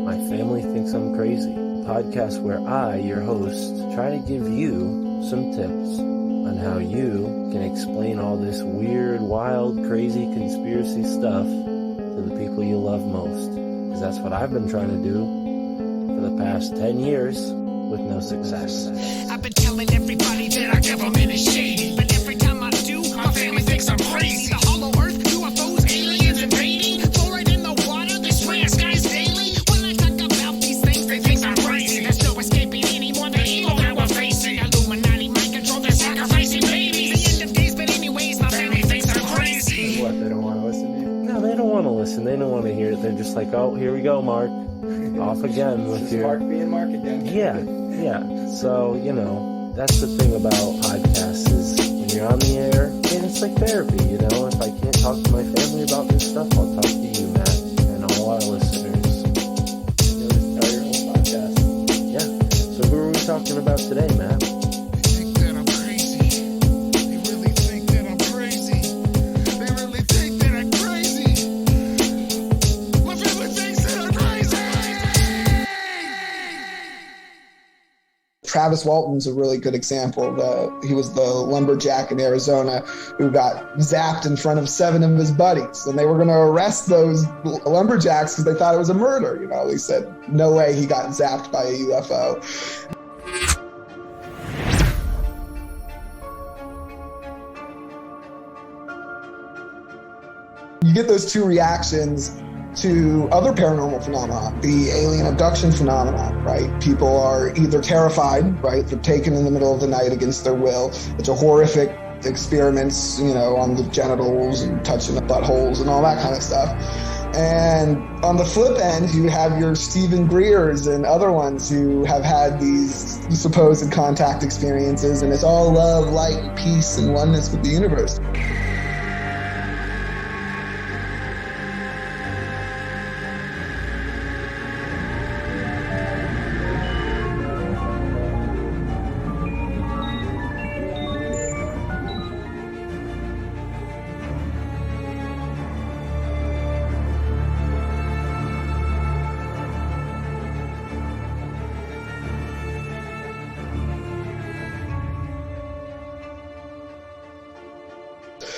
My Family Thinks I'm Crazy, a podcast where I, your host, try to give you some tips on how you can explain all this weird, wild, crazy conspiracy stuff to the people you love most. Because that's what I've been trying to do for the past 10 years with no success. I've been telling everybody that our government is shady, but every time I do, my family thinks I'm crazy. The hollow earth, UFOs, aliens invading, fluoride in the water, they spray our skies daily. When I talk about these things, they think I'm crazy. There's no escaping anymore the evil that we're facing. Illuminati mind control, they're sacrificing babies. The end of days, but anyways, my family thinks I'm crazy. What, they don't want to listen to you? No, they don't want to listen. They don't want to hear it. They're just like, oh, here we go, Mark. Off again with your... Mark being Mark again. Yeah. So, that's the thing about podcasts is when you're on the air, and it's like therapy, If I can't talk to my family about this stuff, I'll talk to you, Matt, and all our listeners. You'll just tell your whole podcast. Yeah. So who are we talking about today, Matt? They think that I'm crazy. They really think that I'm crazy. They really think that I'm crazy. My family thinks that I'm crazy. Travis Walton's a really good example. He was the lumberjack in Arizona who got zapped in front of 7 of his buddies, and they were going to arrest those lumberjacks because they thought it was a murder. He said, no way he got zapped by a UFO. You get those two reactions to other paranormal phenomena, the alien abduction phenomenon, right? People are either terrified, right? They're taken in the middle of the night against their will. It's a horrific experiments, on the genitals and touching the buttholes and all that kind of stuff. And on the flip end, you have your Stephen Greers and other ones who have had these supposed contact experiences, and it's all love, light, and peace and oneness with the universe.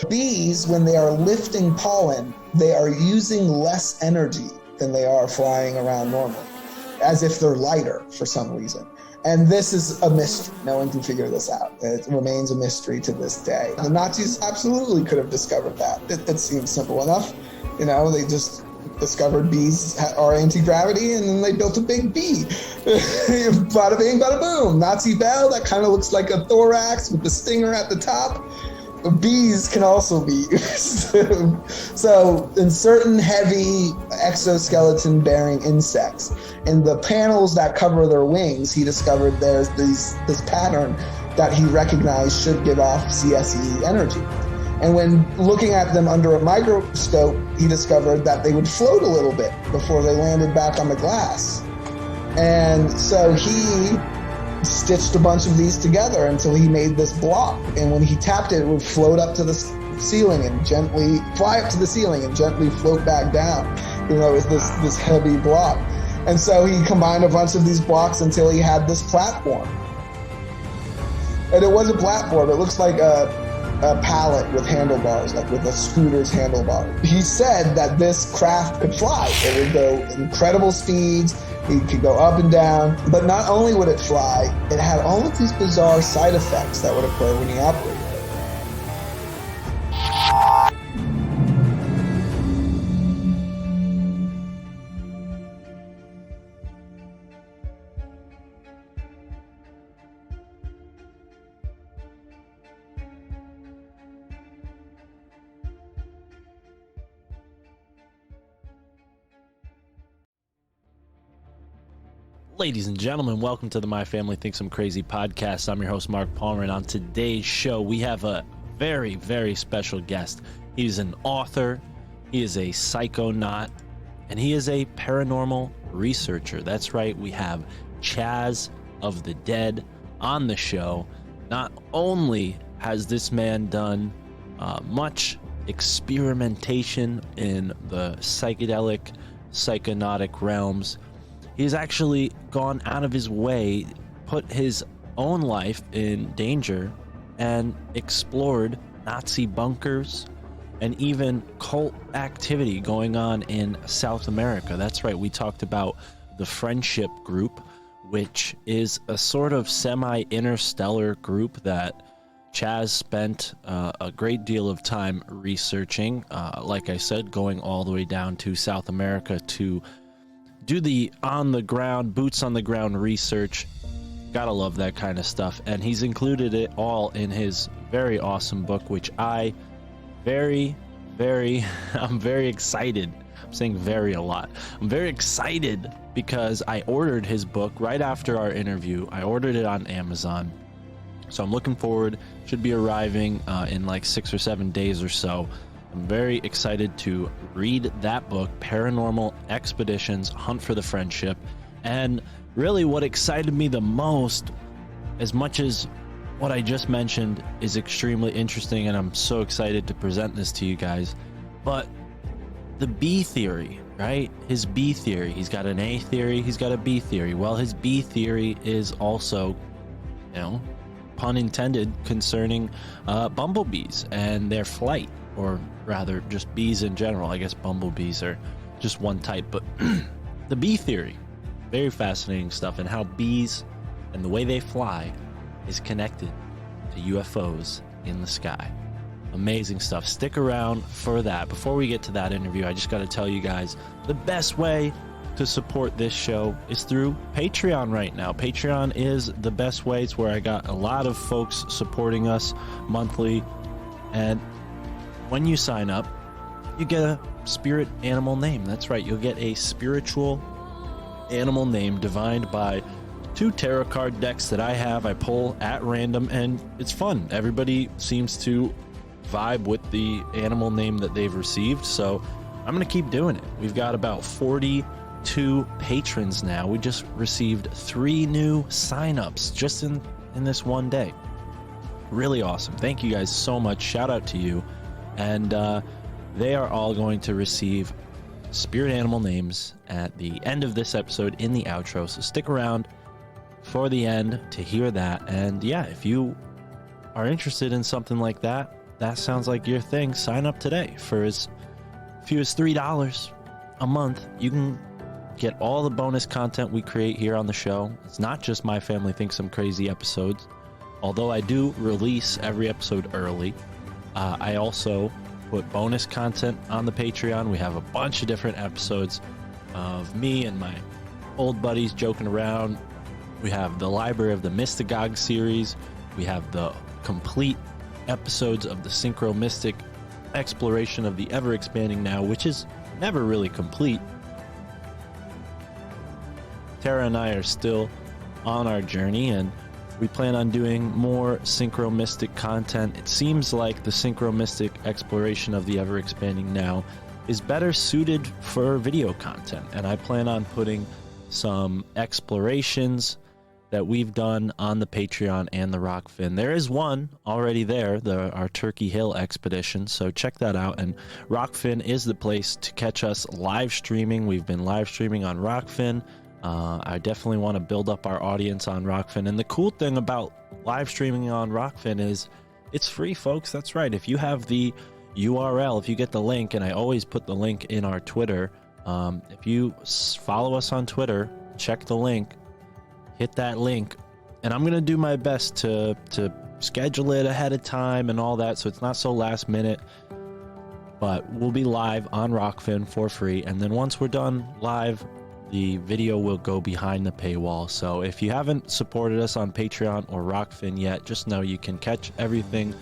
Bees, when they are lifting pollen, they are using less energy than they are flying around normally, as if they're lighter for some reason. And this is a mystery. No one can figure this out. It remains a mystery to this day. The Nazis absolutely could have discovered that. It seems simple enough. They just discovered bees are anti-gravity, and then they built a big bee. Bada bing, bada boom. Nazi bell, that kind of looks like a thorax with the stinger at the top. Bees can also be used. So in certain heavy exoskeleton-bearing insects, in the panels that cover their wings, he discovered there's this pattern that he recognized should give off CSE energy. And when looking at them under a microscope, he discovered that they would float a little bit before they landed back on the glass. And so he stitched a bunch of these together until he made this block, and when he tapped it, it would float up to the ceiling and gently fly up to the ceiling and gently float back down. With this heavy block. And so he combined a bunch of these blocks until he had this platform. And it was a platform. It looks like a pallet with handlebars, like with a scooter's handlebar. He said that this craft could fly. It would go incredible speeds. It could go up and down, but not only would it fly, it had all of these bizarre side effects that would occur when he operated it. Ladies and gentlemen, welcome to the My Family Thinks I'm Crazy podcast. I'm your host, Mark Palmer, and on today's show, we have a very, very special guest. He's an author, he is a psychonaut, and he is a paranormal researcher. That's right, we have Chaz of The Dead on the show. Not only has this man done much experimentation in the psychedelic, psychonautic realms, He's actually gone out of his way, put his own life in danger, and explored Nazi bunkers and even cult activity going on in South America. That's right, we talked about the Friendship Group, which is a sort of semi-interstellar group that Chaz spent a great deal of time researching. Like I said, going all the way down to South America to do the on-the-ground, boots-on-the-ground research. Gotta love that kind of stuff. And he's included it all in his very awesome book, which I'm very excited. I'm saying very a lot. I'm very excited because I ordered his book right after our interview. I ordered it on Amazon. So I'm looking forward. Should be arriving in like 6 or 7 days or so. I'm very excited to read that book, Paranormal Expeditions, Hunt for the Friendship. And really what excited me the most, as much as what I just mentioned is extremely interesting, and I'm so excited to present this to you guys, but the B theory, right? His B theory. He's got an A theory, he's got a B theory. Well, his B theory is also, you know, pun intended, concerning bumblebees and their flight, or rather just bees in general. I guess bumblebees are just one type, but the bee theory, very fascinating stuff, and how bees and the way they fly is connected to UFOs in the sky. Amazing stuff. Stick around for that. Before we get to that interview, I just got to tell you guys, the best way to support this show is through Patreon right now. Patreon is the best way. It's where I got a lot of folks supporting us monthly, and when you sign up, you get a spirit animal name. That's right, you'll get a spiritual animal name divined by 2 tarot card decks that I have. I pull at random, and it's fun. Everybody seems to vibe with the animal name that they've received, so I'm gonna keep doing it. We've got about 42 patrons now. We just received 3 new signups just in this one day. Really awesome. Thank you guys so much. Shout out to you. And they are all going to receive spirit animal names at the end of this episode in the outro, so stick around for the end to hear that. And yeah, if you are interested in something like that, that sounds like your thing, sign up today. For as few as $3 a month, you can get all the bonus content we create here on the show. It's not just My Family Thinks I'm Crazy episodes, although I do release every episode early. I also put bonus content on the Patreon. We have a bunch of different episodes of me and my old buddies joking around. We have the Library of the Mystagogue series. We have the complete episodes of the Synchro Mystic exploration of the ever-expanding now, which is never really complete. Tara and I are still on our journey, and we plan on doing more Synchro Mystic content. It seems like the Synchro Mystic exploration of the ever-expanding now is better suited for video content, and I plan on putting some explorations that we've done on the Patreon and the Rockfin. There is one already there, our Turkey Hill expedition, so check that out. And Rockfin is the place to catch us live streaming. We've been live streaming on Rockfin. I definitely want to build up our audience on Rockfin. And the cool thing about live streaming on Rockfin is it's free, folks. That's right. If you have the URL, if you get the link, and I always put the link in our Twitter, if you follow us on Twitter, check the link, hit that link, and I'm going to do my best to schedule it ahead of time and all that, so it's not so last minute. But we'll be live on Rockfin for free, and then once we're done live, the video will go behind the paywall. So if you haven't supported us on Patreon or Rockfin yet, just know you can catch everything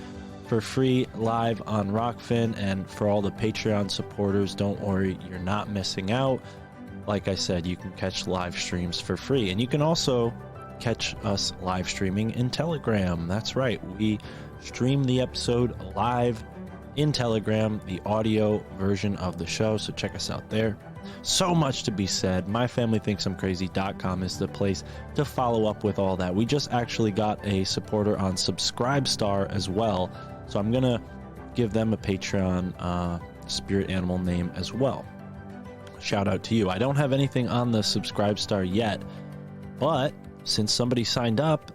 for free live on Rockfin. And for all the Patreon supporters, don't worry, you're not missing out. Like I said, you can catch live streams for free, and you can also catch us live streaming in Telegram. That's right, we stream the episode live in Telegram, the audio version of the show, so check us out there. So much to be said. MyFamilyThinksI'mCrazy.com is the place to follow up with all that. We just actually got a supporter on Subscribestar as well, so I'm gonna give them a Patreon spirit animal name as well. shout out to you. I don't have anything on the Subscribe Star yet, but since somebody signed up,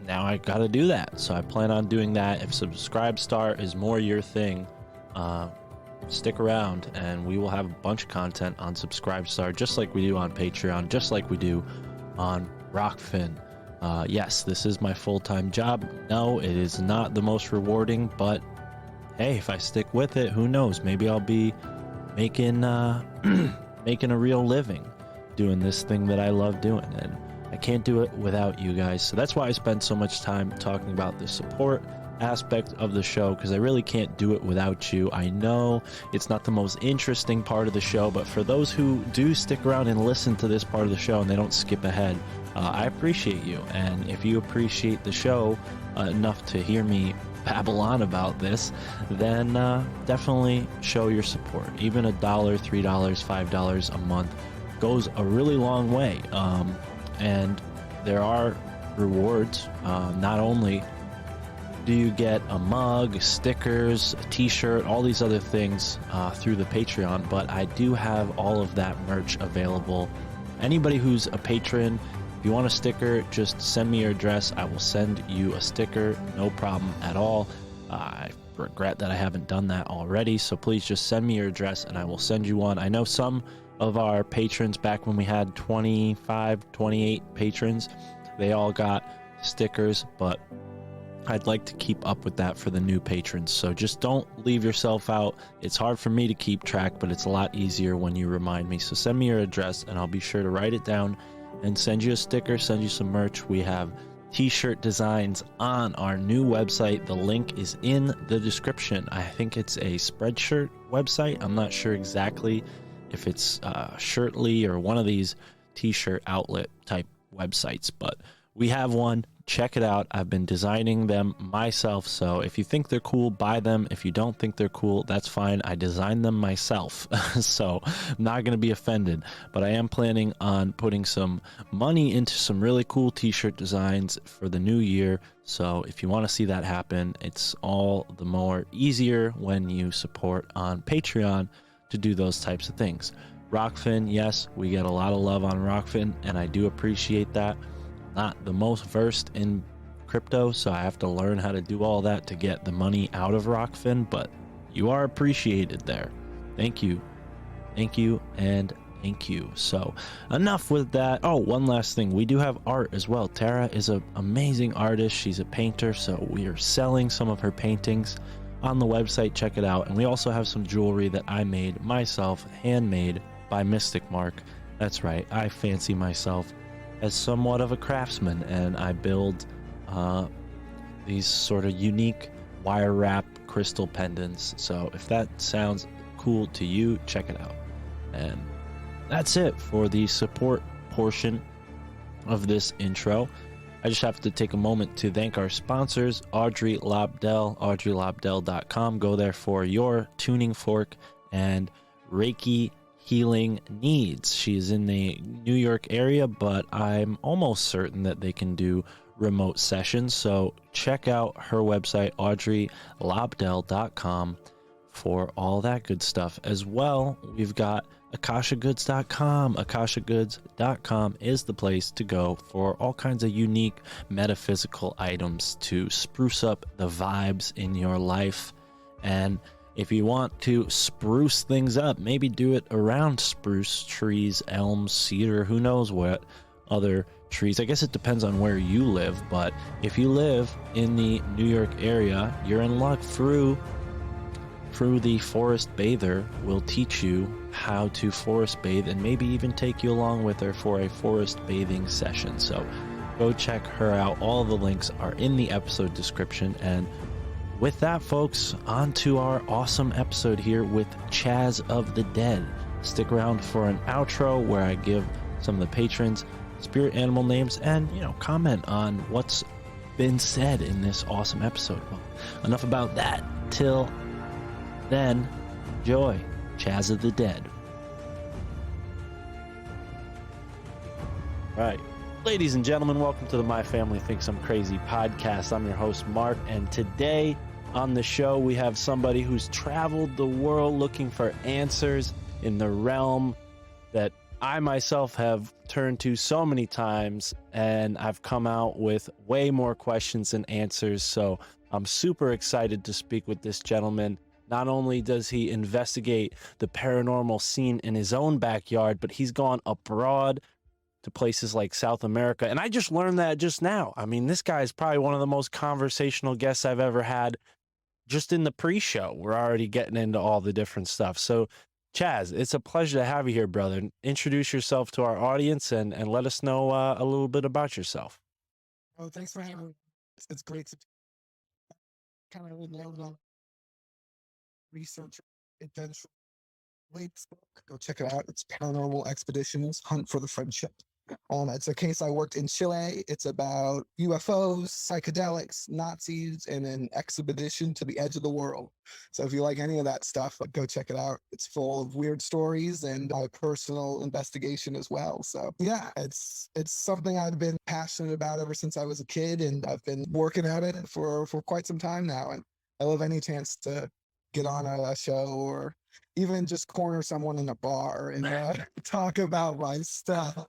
now I got to do that. So I plan on doing that. If Subscribe Star is more your thing, stick around and we will have a bunch of content on Subscribe Star, just like we do on Patreon, just like we do on Rockfin. Yes, this is my full-time job. No, it is not the most rewarding, but hey, if I stick with it, who knows? Maybe I'll be making making a real living doing this thing that I love doing, and I can't do it without you guys. So that's why I spend so much time talking about the support aspect of the show, because I really can't do it without you. I know it's not the most interesting part of the show, but for those who do stick around and listen to this part of the show and they don't skip ahead, I appreciate you. And if you appreciate the show enough to hear me babble on about this, then definitely show your support. Even $1, $3, $5 a month goes a really long way. And there are rewards. Not only do you get a mug, stickers, a t-shirt, all these other things through the Patreon, but I do have all of that merch available. Anybody who's a patron, if you want a sticker, just send me your address. I will send you a sticker, no problem at all. I regret that I haven't done that already, so please just send me your address and I will send you one. I know some of our patrons, back when we had 25, 28 patrons, they all got stickers, but I'd like to keep up with that for the new patrons. So just don't leave yourself out. It's hard for me to keep track, but it's a lot easier when you remind me. So send me your address and I'll be sure to write it down and send you a sticker, send you some merch. We have t-shirt designs on our new website. The link is in the description. I think it's a Spreadshirt website. I'm not sure exactly if it's Shirtly or one of these t-shirt outlet type websites, but we have one. Check it out. I've been designing them myself, so if you think they're cool, buy them. If you don't think they're cool, that's fine. I designed them myself, so I'm not going to be offended, but I am planning on putting some money into some really cool t-shirt designs for the new year. So if you want to see that happen, it's all the more easier when you support on Patreon to do those types of things. Rockfin, yes, we get a lot of love on Rockfin, and I do appreciate that. Not the most versed in crypto, so I have to learn how to do all that to get the money out of Rockfin, but you are appreciated there. Thank you. Thank you, and thank you. So enough with that. Oh, one last thing. We do have art as well. Tara is an amazing artist. She's a painter, so we are selling some of her paintings on the website. Check it out. And we also have some jewelry that I made myself, handmade by Mystic Mark. That's right, I fancy myself as somewhat of a craftsman, and I build these sort of unique wire wrap crystal pendants. So if that sounds cool to you, check it out. And that's it for the support portion of this intro. I just have to take a moment to thank our sponsors, Audrey Lobdell, audreylobdell.com. Go there for your tuning fork and Reiki healing needs. She's in the New York area, but I'm almost certain that they can do remote sessions. So check out her website, audreylobdell.com, for all that good stuff. As well, we've got akashagoods.com. akashagoods.com is the place to go for all kinds of unique metaphysical items to spruce up the vibes in your life. And if you want to spruce things up, maybe do it around spruce trees, elms, cedar, who knows what other trees. I guess it depends on where you live, but if you live in the New York area, you're in luck. Through the Forest Bather will teach you how to forest bathe and maybe even take you along with her for a forest bathing session. So go check her out. All the links are in the episode description. And with that, folks, on to our awesome episode here with Chaz of the Dead. Stick around for an outro where I give some of the patrons spirit animal names and, comment on what's been said in this awesome episode. Well, enough about that. Till then, enjoy Chaz of the Dead. All right. Ladies and gentlemen, welcome to the My Family Thinks I'm Crazy podcast. I'm your host, Mark, and today on the show we have somebody who's traveled the world looking for answers in the realm that I myself have turned to so many times, and I've come out with way more questions than answers. So I'm super excited to speak with this gentleman. Not only does he investigate the paranormal scene in his own backyard, but he's gone abroad to places like South America. And I just learned that just now. I mean, this guy is probably one of the most conversational guests I've ever had. Just in the pre-show, we're already getting into all the different stuff. So Chaz, it's a pleasure to have you here, brother. Introduce yourself to our audience and let us know a little bit about yourself. Oh, thanks for having me. It's great to kind of know research adventure. Latest book, go check it out. It's Paranormal Expeditions: Hunt for the Friendship. It's a case I worked in Chile. It's about UFOs, psychedelics, Nazis, and an expedition to the edge of the world. So if you like any of that stuff, go check it out. It's full of weird stories and my personal investigation as well. So yeah, it's something I've been passionate about ever since I was a kid, and I've been working at it for quite some time now. And I love any chance to get on a show or even just corner someone in a bar and talk about my stuff.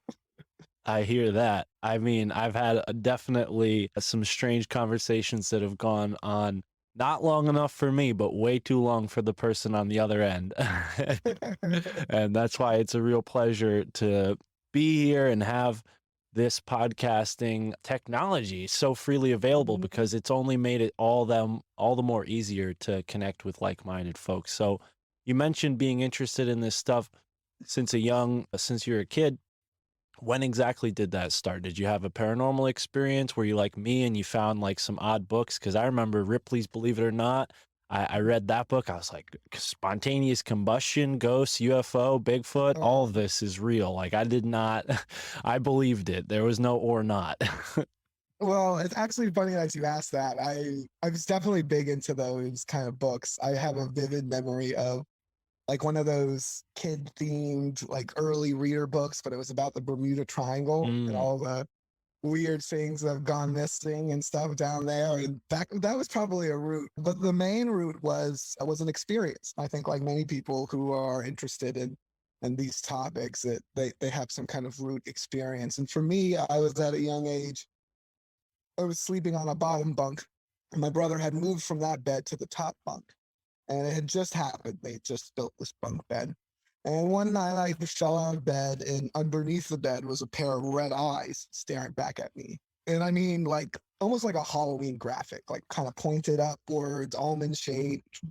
I hear that. I mean, I've had definitely some strange conversations that have gone on not long enough for me, but way too long for the person on the other end. And that's why it's a real pleasure to be here and have this podcasting technology so freely available, because it's only made it all the more easier to connect with like-minded folks. So you mentioned being interested in this stuff since you're a kid. When exactly did that start? Did you have a paranormal experience? Were you like me and you found like some odd books? Because I remember Ripley's Believe It or Not. I read that book. I was like, spontaneous combustion, ghosts, UFO, Bigfoot, all of this is real. Like I believed it. There was no or not. Well, it's actually funny that you asked that. I was definitely big into those kind of books. I have a vivid memory of like one of those kid-themed, like early reader books, but it was about the Bermuda Triangle and all the weird things that have gone missing and stuff down there. And that was probably a route. But the main route was an experience. I think like many people who are interested in these topics, that they have some kind of root experience. And for me, I was at a young age, I was sleeping on a bottom bunk, and my brother had moved from that bed to the top bunk. And it had just happened. They just built this bunk bed. And one night I fell out of bed, and underneath the bed was a pair of red eyes staring back at me. And I mean, like almost like a Halloween graphic, like kind of pointed upwards, almond shaped,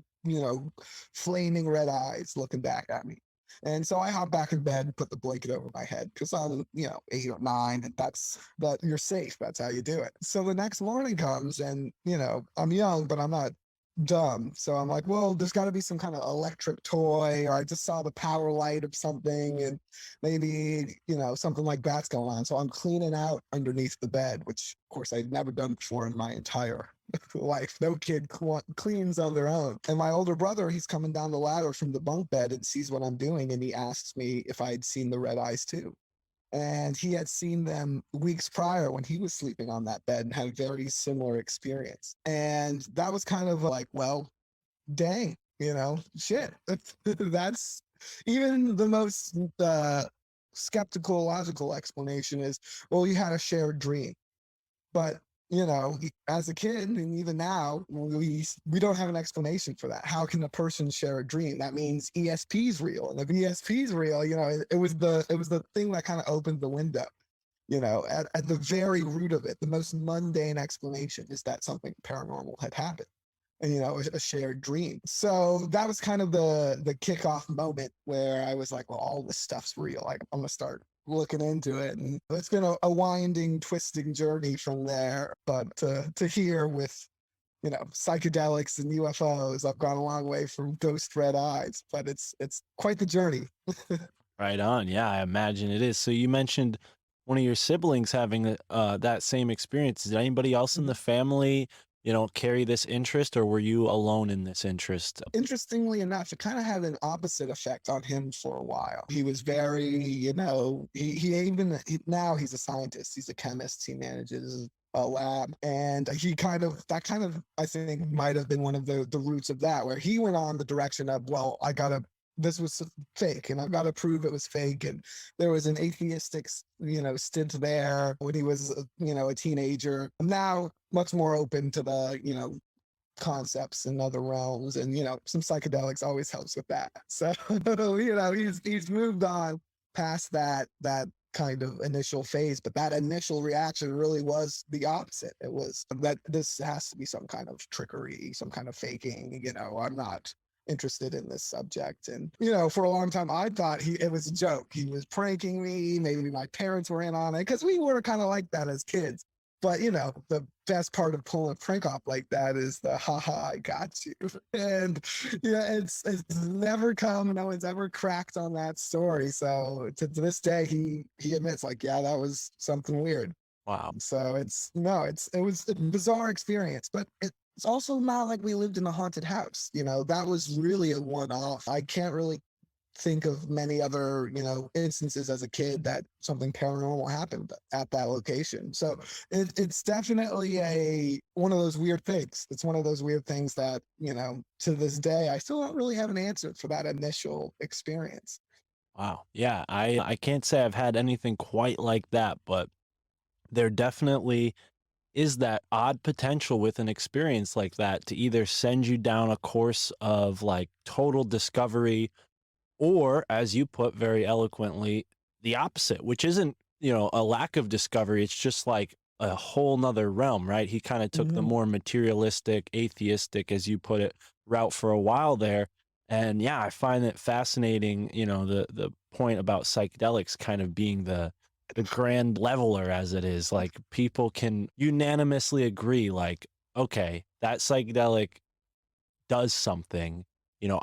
flaming red eyes looking back at me. And so I hopped back in bed and put the blanket over my head because I'm, 8 or 9, and that you're safe. That's how you do it. So the next morning comes, and, I'm young, but I'm not dumb. So I'm like, well, there's got to be some kind of electric toy, or I just saw the power light of something, and maybe, something like that's going on. So I'm cleaning out underneath the bed, which of course I'd never done before in my entire life. No kid cleans on their own. And my older brother, he's coming down the ladder from the bunk bed and sees what I'm doing. And he asks me if I had seen the red eyes too. And he had seen them weeks prior when he was sleeping on that bed and had a very similar experience. And that was kind of like, well, dang, shit. That's even the most skeptical, logical explanation is, well, you had a shared dream. But, as a kid, and even now, we don't have an explanation for that. How can a person share a dream? That means ESP is real. And if ESP is real, it was the thing that kind of opened the window. At the very root of it, the most mundane explanation is that something paranormal had happened. And, a shared dream. So that was kind of the kickoff moment where I was like, well, all this stuff's real. Like, I'm going to start looking into it. And it's been a winding, twisting journey from there. But to hear with, psychedelics and UFOs, I've gone a long way from ghost red eyes, but it's quite the journey. Right on. Yeah, I imagine it is. So you mentioned one of your siblings having that same experience. Did anybody else in the family, carry this interest, or were you alone in this interest? Interestingly enough, it kind of had an opposite effect on him for a while. He was very, now he's a scientist. He's a chemist. He manages a lab, and I think might have been one of the roots of that, where he went on the direction of, well, I gotta this was fake, and I've got to prove it was fake. And there was an atheistic, stint there when he was, a teenager. I'm now much more open to the, concepts in other realms, and some psychedelics always helps with that. So he's moved on past that kind of initial phase, but that initial reaction really was the opposite. It was that this has to be some kind of trickery, some kind of faking. I'm not interested in this subject. And for a long time I thought it was a joke. He was pranking me. Maybe my parents were in on it, because we were kind of like that as kids. But the best part of pulling a prank off like that is the haha, I got you. And it's never come, no one's ever cracked on that story. So to this day he admits, like, yeah, that was something weird. Wow. So it was a bizarre experience, but it's also not like we lived in a haunted house. That was really a one-off. I can't really think of many other, instances as a kid that something paranormal happened at that location. So it's definitely one of those weird things. It's one of those weird things that, to this day, I still don't really have an answer for that initial experience. Wow. Yeah, I can't say I've had anything quite like that, but there definitely is that odd potential with an experience like that to either send you down a course of like total discovery, or, as you put very eloquently, the opposite, which isn't, a lack of discovery. It's just like a whole nother realm, right? He kind of took the more materialistic, atheistic, as you put it, route for a while there. And yeah, I find it fascinating, the point about psychedelics kind of being the grand leveler, as it is. Like, people can unanimously agree, like, okay, that psychedelic does something.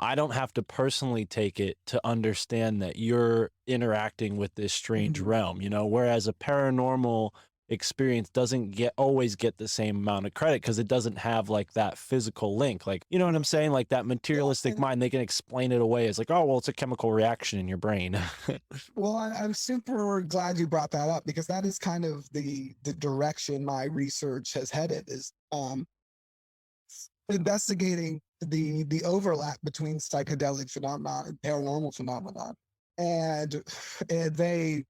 I don't have to personally take it to understand that you're interacting with this strange realm, whereas a paranormal experience doesn't always get the same amount of credit, because it doesn't have like that physical link. Like, you know what I'm saying? Like that materialistic mind, they can explain it away as like, oh, well, it's a chemical reaction in your brain. Well, I'm super glad you brought that up, because that is kind of the direction my research has headed, is investigating the overlap between psychedelic phenomenon and paranormal phenomenon. And they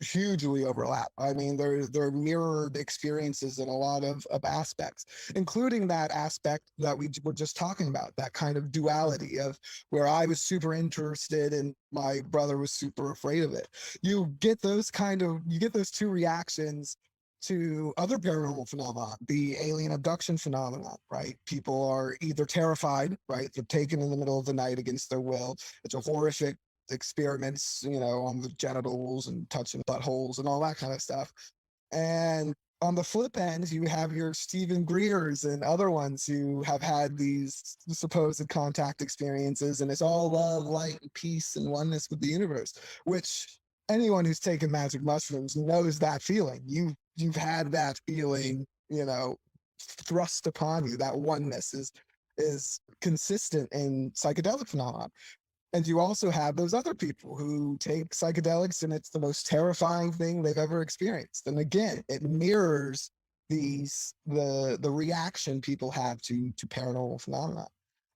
hugely overlap. I mean, they're mirrored experiences in a lot of aspects, including that aspect that we were just talking about, that kind of duality of where I was super interested and my brother was super afraid of it. You get those two reactions to other paranormal phenomena, the alien abduction phenomenon, right? People are either terrified, right? They're taken in the middle of the night against their will. It's a horrific experiments, on the genitals and touching buttholes and all that kind of stuff. And on the flip end, you have your Stephen Greers and other ones who have had these supposed contact experiences, and it's all love, light, and peace and oneness with the universe, which anyone who's taken magic mushrooms knows that feeling. You've had that feeling, thrust upon you. That oneness is consistent in psychedelic phenomenon. And you also have those other people who take psychedelics and it's the most terrifying thing they've ever experienced. And again, it mirrors the reaction people have to paranormal phenomena.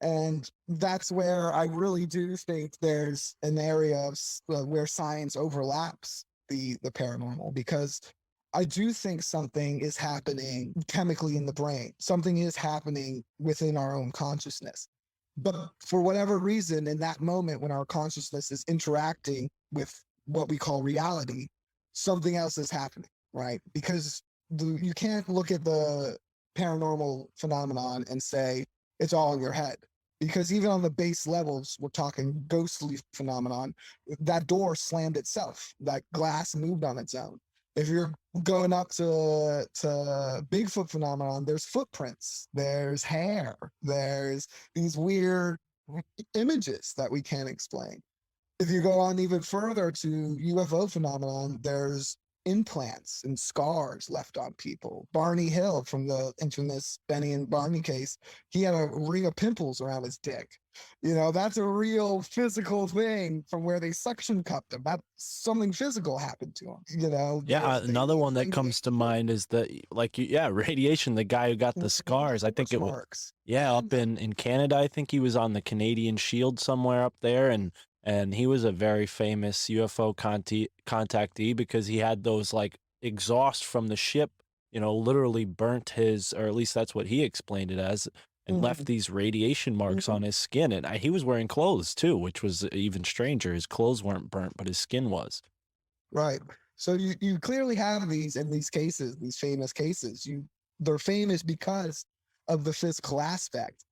And that's where I really do think there's an area of where science overlaps the paranormal, because I do think something is happening chemically in the brain. Something is happening within our own consciousness. But for whatever reason, in that moment when our consciousness is interacting with what we call reality, something else is happening, right? Because you can't look at the paranormal phenomenon and say it's all in your head. Because even on the base levels, we're talking ghostly phenomenon, that door slammed itself, that glass moved on its own. If you're going up to Bigfoot phenomenon, there's footprints, there's hair, there's these weird images that we can't explain. If you go on even further to UFO phenomenon, there's implants and scars left on people. Barney Hill from the infamous Benny and Barney case, he had a ring of pimples around his dick. That's a real physical thing from where they suction cupped him. That something physical happened to him. Yeah, another one that comes to mind is radiation. The guy who got the scars, I think it was, up in Canada. I think he was on the Canadian Shield somewhere up there, and and he was a very famous UFO contactee because he had those like exhaust from the ship, literally burnt his, or at least that's what he explained it as, and left these radiation marks on his skin. And he was wearing clothes too, which was even stranger. His clothes weren't burnt, but his skin was. Right. So you clearly have these in these cases, these famous cases. They're famous because of the physical aspect.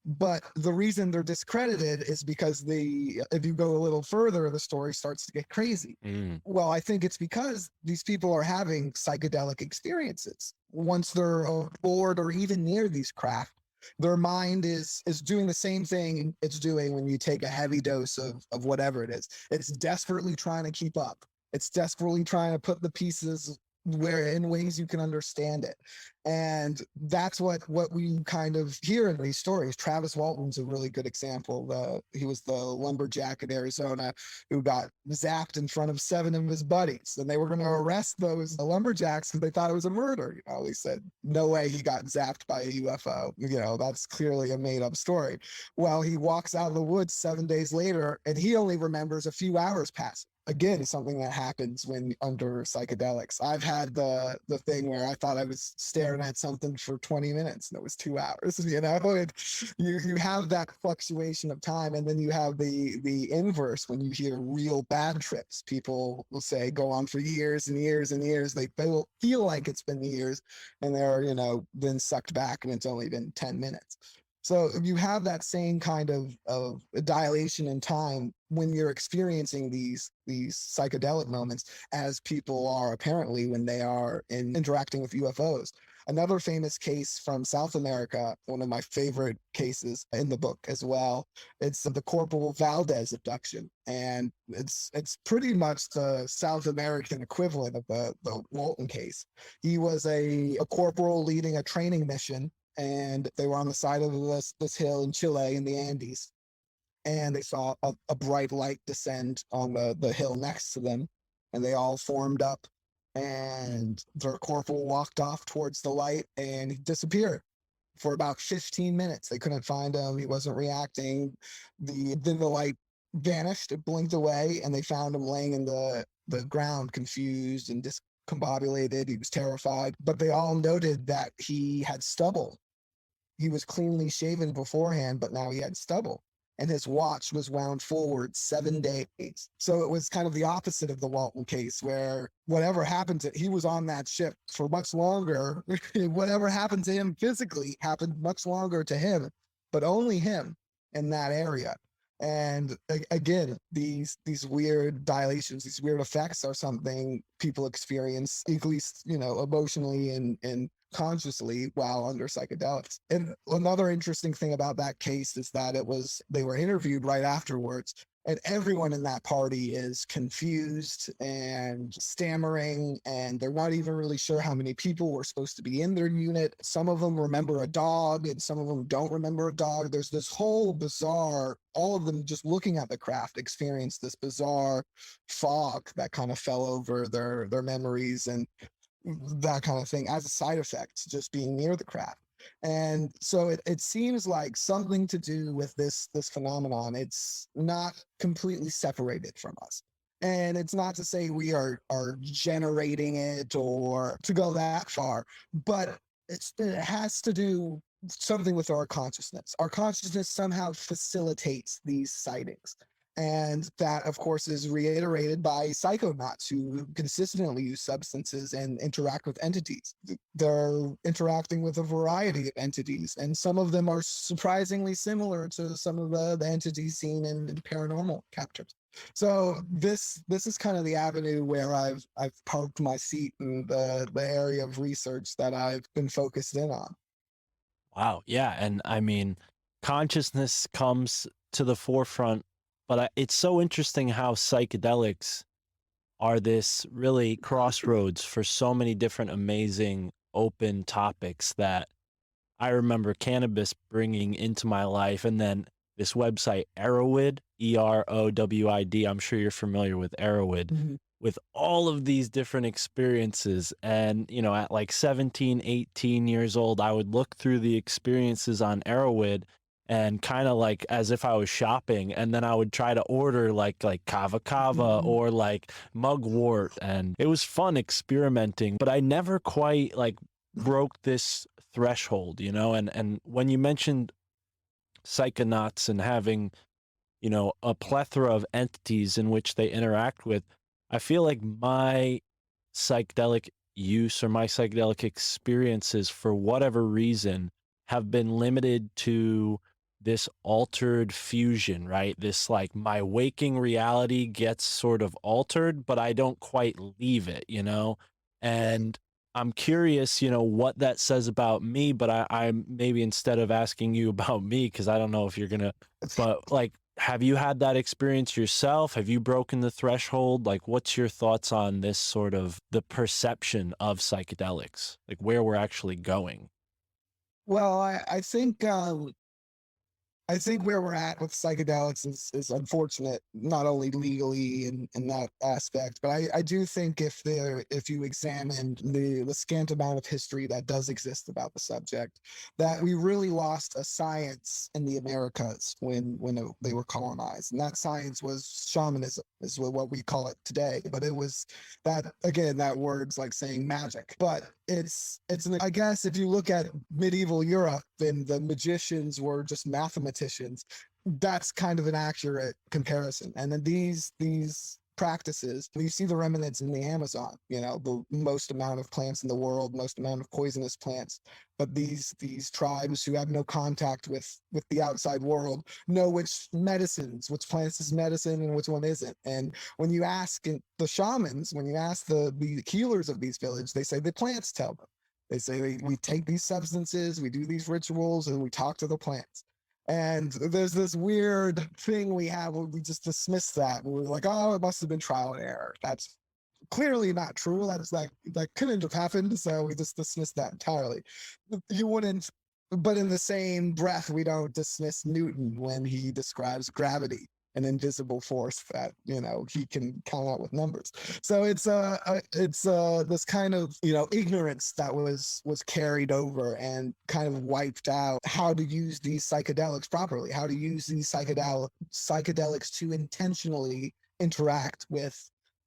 But the reason they're discredited is because if you go a little further, the story starts to get crazy. Well, I think it's because these people are having psychedelic experiences. Once they're aboard or even near these craft, their mind is doing the same thing it's doing when you take a heavy dose of whatever it is. It's desperately trying to keep up. It's desperately trying to put the pieces in ways you can understand it. And that's what we kind of hear in these stories. Travis Walton's a really good example. He was the lumberjack in Arizona who got zapped in front of 7 of his buddies, and they were going to arrest those lumberjacks because they thought it was a murder. He said, no way he got zapped by a UFO. That's clearly a made up story. Well, he walks out of the woods 7 days later, and he only remembers a few hours passing. Again, something that happens when under psychedelics. I've had the thing where I thought I was staring at something for 20 minutes and it was 2 hours. You have that fluctuation of time, and then you have the inverse when you hear real bad trips. People will say go on for years and years and years. They feel like it's been years, and they're then sucked back and it's only been 10 minutes. So you have that same kind of dilation in time when you're experiencing these psychedelic moments, as people are apparently when they are interacting with UFOs. Another famous case from South America, one of my favorite cases in the book as well, it's the Corporal Valdez abduction. And it's pretty much the South American equivalent of the Walton case. He was a corporal leading a training mission, and they were on the side of this hill in Chile in the Andes. And they saw a bright light descend on the hill next to them, and they all formed up, and their corporal walked off towards the light, and he disappeared for about 15 minutes. They couldn't find him. He wasn't reacting. Then the light vanished. It blinked away, and they found him laying in the ground, confused and discombobulated. He was terrified. But they all noted that he had stubble. He was cleanly shaven beforehand, but now he had stubble. And his watch was wound forward 7 days. So it was kind of the opposite of the Walton case, where whatever happened to, he was on that ship for much longer. Whatever happened to him physically happened much longer to him, but only him in that area. And again, these weird dilations, these weird effects are something people experience, at least, emotionally and consciously while under psychedelics. And another interesting thing about that case is that they were interviewed right afterwards, and everyone in that party is confused and stammering, and they're not even really sure how many people were supposed to be in their unit. Some of them remember a dog, and some of them don't remember a dog. There's this whole bizarre, all of them just looking at the craft experienced this bizarre fog that kind of fell over their memories and that kind of thing as a side effect, just being near the craft. And so it seems like something to do with this phenomenon. It's not completely separated from us. And it's not to say we are generating it or to go that far, but it has to do something with our consciousness. Our consciousness somehow facilitates these sightings. And that, of course, is reiterated by psychonauts who consistently use substances and interact with entities. They're interacting with a variety of entities, and some of them are surprisingly similar to some of the entities seen in paranormal captures. So this is kind of the avenue where I've parked my seat in the area of research that I've been focused in on. Wow. Yeah. And I mean, consciousness comes to the forefront, but it's so interesting how psychedelics are this really crossroads for so many different amazing open topics that I remember cannabis bringing into my life. And then this website, Erowid, EROWID, I'm sure you're familiar with Erowid, with all of these different experiences. And, at like 17, 18 years old, I would look through the experiences on Erowid and kind of like as if I was shopping, and then I would try to order like kava kava or like mugwort, and it was fun experimenting, but I never quite like broke this threshold, you know. And when you mentioned psychonauts and having, you know, a plethora of entities in which they interact with, I feel like my psychedelic use or my psychedelic experiences, for whatever reason, have been limited to this altered fusion, right? This like my waking reality gets sort of altered, but I don't quite leave it, you know? And I'm curious, you know, what that says about me, but I'm maybe, instead of asking you about me, because I don't know if you're gonna, but like, have you had that experience yourself? Have you broken the threshold? Like, what's your thoughts on this sort of the perception of psychedelics, like where we're actually going? Well, I think where we're at with psychedelics is unfortunate, not only legally in that aspect, but I do think if you examine the scant amount of history that does exist about the subject, that we really lost a science in the Americas when they were colonized, and that science was shamanism, is what we call it today. But it was that, again, that word's like saying magic, but I guess if you look at medieval Europe and the magicians were just mathematicians, that's kind of an accurate comparison. And then these practices, you see the remnants in the Amazon, you know, the most amount of plants in the world, most amount of poisonous plants. But these tribes who have no contact with the outside world know which plants is medicine and which one isn't. And when you ask the shamans, when you ask the healers of these villages, they say the plants tell them. They say we take these substances, we do these rituals, and we talk to the plants. And there's this weird thing we have where we just dismiss that. We're like, oh, it must have been trial and error. That's clearly not true. That couldn't have happened. So we just dismiss that entirely. You wouldn't, but in the same breath, we don't dismiss Newton when he describes gravity, an invisible force that, you know, he can count out with numbers. So it's this kind of, you know, ignorance that was carried over and kind of wiped out how to use these psychedelics properly, how to use these psychedelics to intentionally interact with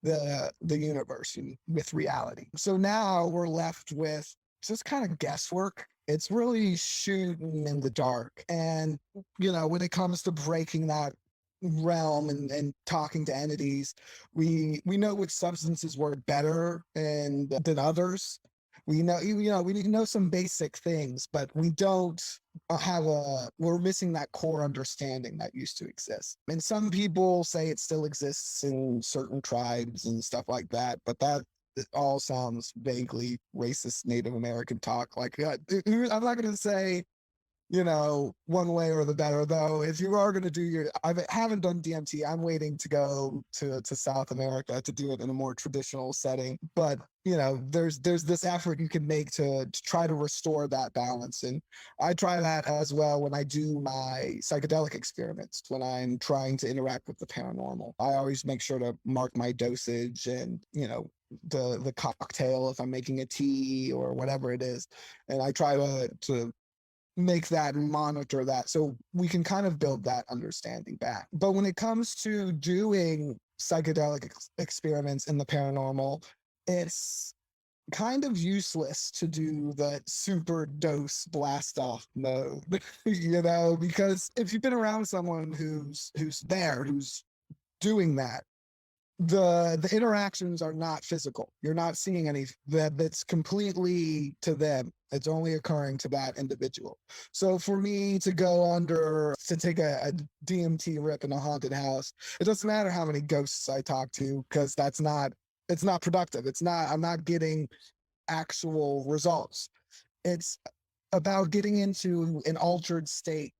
the universe and with reality. So now we're left with just kind of guesswork. It's really shooting in the dark. And, you know, when it comes to breaking that realm and talking to entities, we know which substances work better and than others. We know some basic things, but we don't we're missing that core understanding that used to exist. And some people say it still exists in certain tribes and stuff like that, but that it all sounds vaguely racist Native American talk. Like, I'm not going to say, you know, one way or the better, though. If you are going to do I haven't done DMT. I'm waiting to go to South America to do it in a more traditional setting. But, you know, there's this effort you can make to try to restore that balance. And I try that as well when I do my psychedelic experiments, when I'm trying to interact with the paranormal. I always make sure to mark my dosage and, you know, the cocktail, if I'm making a tea or whatever it is. And I try to make that and monitor that so we can kind of build that understanding back. But when it comes to doing psychedelic experiments in the paranormal, it's kind of useless to do the super dose blast off mode, you know, because if you've been around someone who's doing that, the interactions are not physical. You're not seeing any that's completely to them. It's only occurring to that individual. So for me to take a DMT rip in a haunted house, it doesn't matter how many ghosts I talk to, because it's not productive. I'm not getting actual results. It's about getting into an altered state,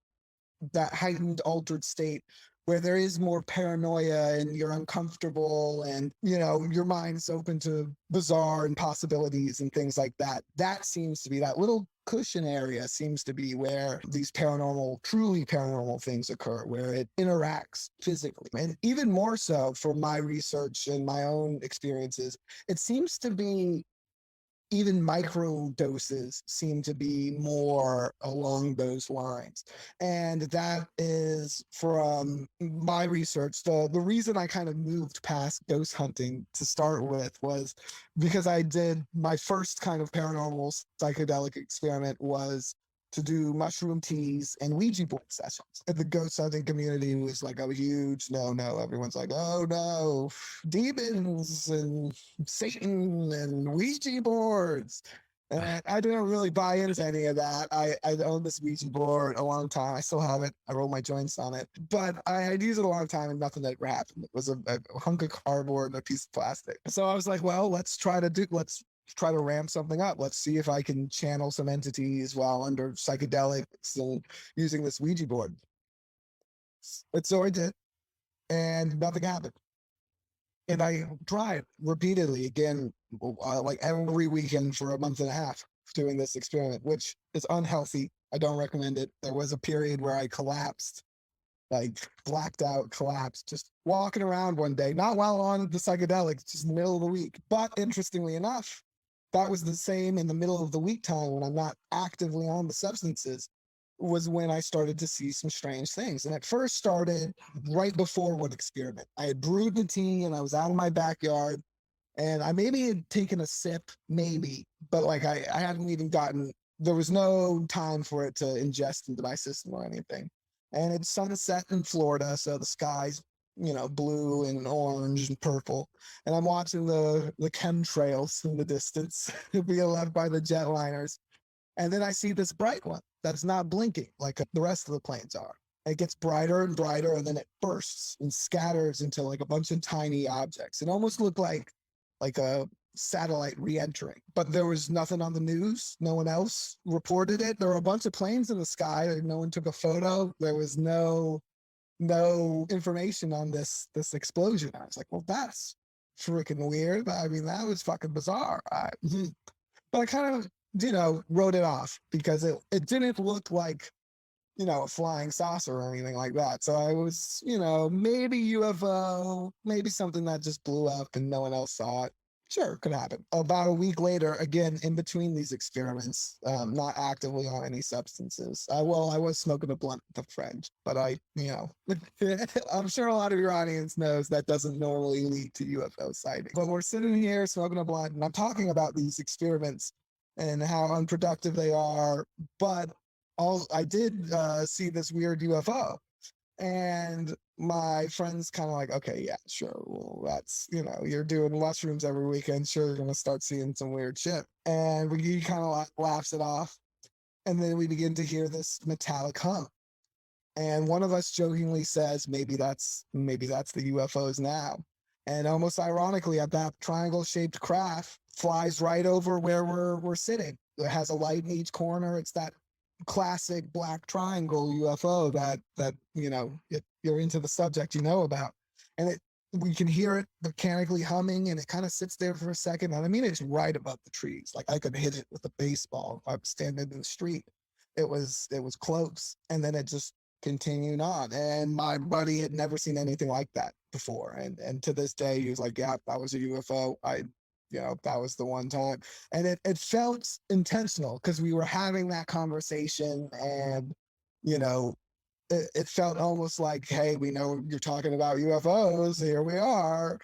that heightened altered state where there is more paranoia and you're uncomfortable and, you know, your mind's open to bizarre and possibilities and things like that. That seems to be, that little cushion area seems to be where these truly paranormal things occur, where it interacts physically. And even more so for my research and my own experiences, it seems to be even micro doses seem to be more along those lines. And that is from my research. The reason I kind of moved past ghost hunting to start with was because I did my first kind of paranormal psychedelic experiment was to do mushroom teas and Ouija board sessions. And the ghost hunting community was like a huge no. Everyone's like, oh no, demons and Satan and Ouija boards. And I didn't really buy into any of that. I owned this Ouija board a long time. I still have it. I roll my joints on it. But I'd used it a long time and nothing ever happened. It was a hunk of cardboard and a piece of plastic. So I was like, well, let's try to ramp something up. Let's see if I can channel some entities while under psychedelics and using this Ouija board. And so I did, and nothing happened. And I tried repeatedly again, like every weekend for a month and a half doing this experiment, which is unhealthy. I don't recommend it. There was a period where I collapsed, like blacked out, collapsed, just walking around one day, not while on the psychedelics, just in the middle of the week. But interestingly enough, that was the same in the middle of the week time when I'm not actively on the substances, was when I started to see some strange things. And it first started right before one experiment. I had brewed the tea and I was out in my backyard and I maybe had taken a sip, maybe, but like I hadn't even there was no time for it to ingest into my system or anything. And it's sunset in Florida, so the sky's, blue and orange and purple. And I'm watching the chemtrails in the distance being left by the jetliners. And then I see this bright one that's not blinking like the rest of the planes are. It gets brighter and brighter, and then it bursts and scatters into like a bunch of tiny objects. It almost looked like a satellite re-entering, but there was nothing on the news. No one else reported it. There were a bunch of planes in the sky. No one took a photo. There was no information on this explosion. I was like, well, that's freaking weird. I mean, that was fucking bizarre. But I kind of, wrote it off because it didn't look like, a flying saucer or anything like that. So I was, maybe UFO, maybe something that just blew up and no one else saw it. Sure, could happen. About a week later, again, in between these experiments, not actively on any substances. I was smoking a blunt with a friend, but I'm sure a lot of your audience knows that doesn't normally lead to UFO sightings. But we're sitting here smoking a blunt, and I'm talking about these experiments and how unproductive they are. But I did see this weird UFO. And my friend's kind of like, okay, yeah, sure. Well, that's, you're doing mushrooms every weekend. Sure, you're going to start seeing some weird shit. And he kind of laughs it off. And then we begin to hear this metallic hum. And one of us jokingly says, maybe that's the UFOs now. And almost ironically, that triangle-shaped craft flies right over where we're sitting. It has a light in each corner. It's that classic black triangle UFO that if you're into the subject about, and we can hear it mechanically humming, and it kind of sits there for a second. And I mean, it's right above the trees. Like I could hit it with a baseball if I was standing in the street. It was close, and then it just continued on. And my buddy had never seen anything like that before, and to this day he was like, yeah, that was a UFO. That was the one time. And it felt intentional because we were having that conversation, and, it felt almost like, hey, we know you're talking about UFOs. Here we are,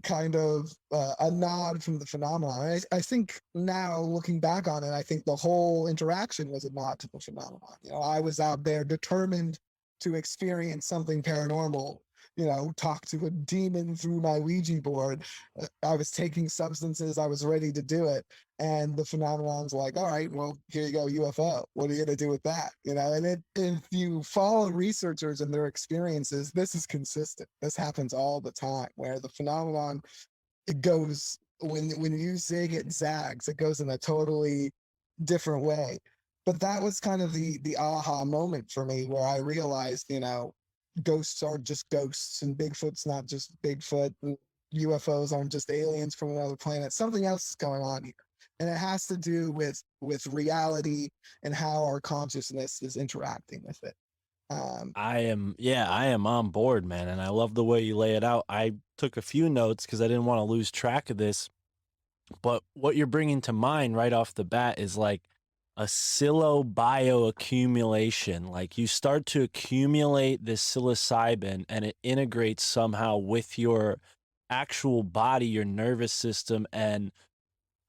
kind of a nod from the phenomenon. I think now looking back on it, I think the whole interaction was a nod to the phenomenon. I was out there determined to experience something paranormal, talk to a demon through my Ouija board. I was taking substances. I was ready to do it. And the phenomenon's like, all right, well, here you go, UFO. What are you going to do with that? And if you follow researchers and their experiences, this is consistent. This happens all the time, where the phenomenon, it goes, when you zig, it zags. It goes in a totally different way. But that was kind of the aha moment for me, where I realized, ghosts aren't just ghosts, and Bigfoot's not just Bigfoot, and UFOs aren't just aliens from another planet. Something else is going on here. And it has to do with reality and how our consciousness is interacting with it. I am on board, man. And I love the way you lay it out. I took a few notes because I didn't want to lose track of this. But what you're bringing to mind right off the bat is like a bioaccumulation. Like you start to accumulate this psilocybin and it integrates somehow with your actual body, your nervous system, and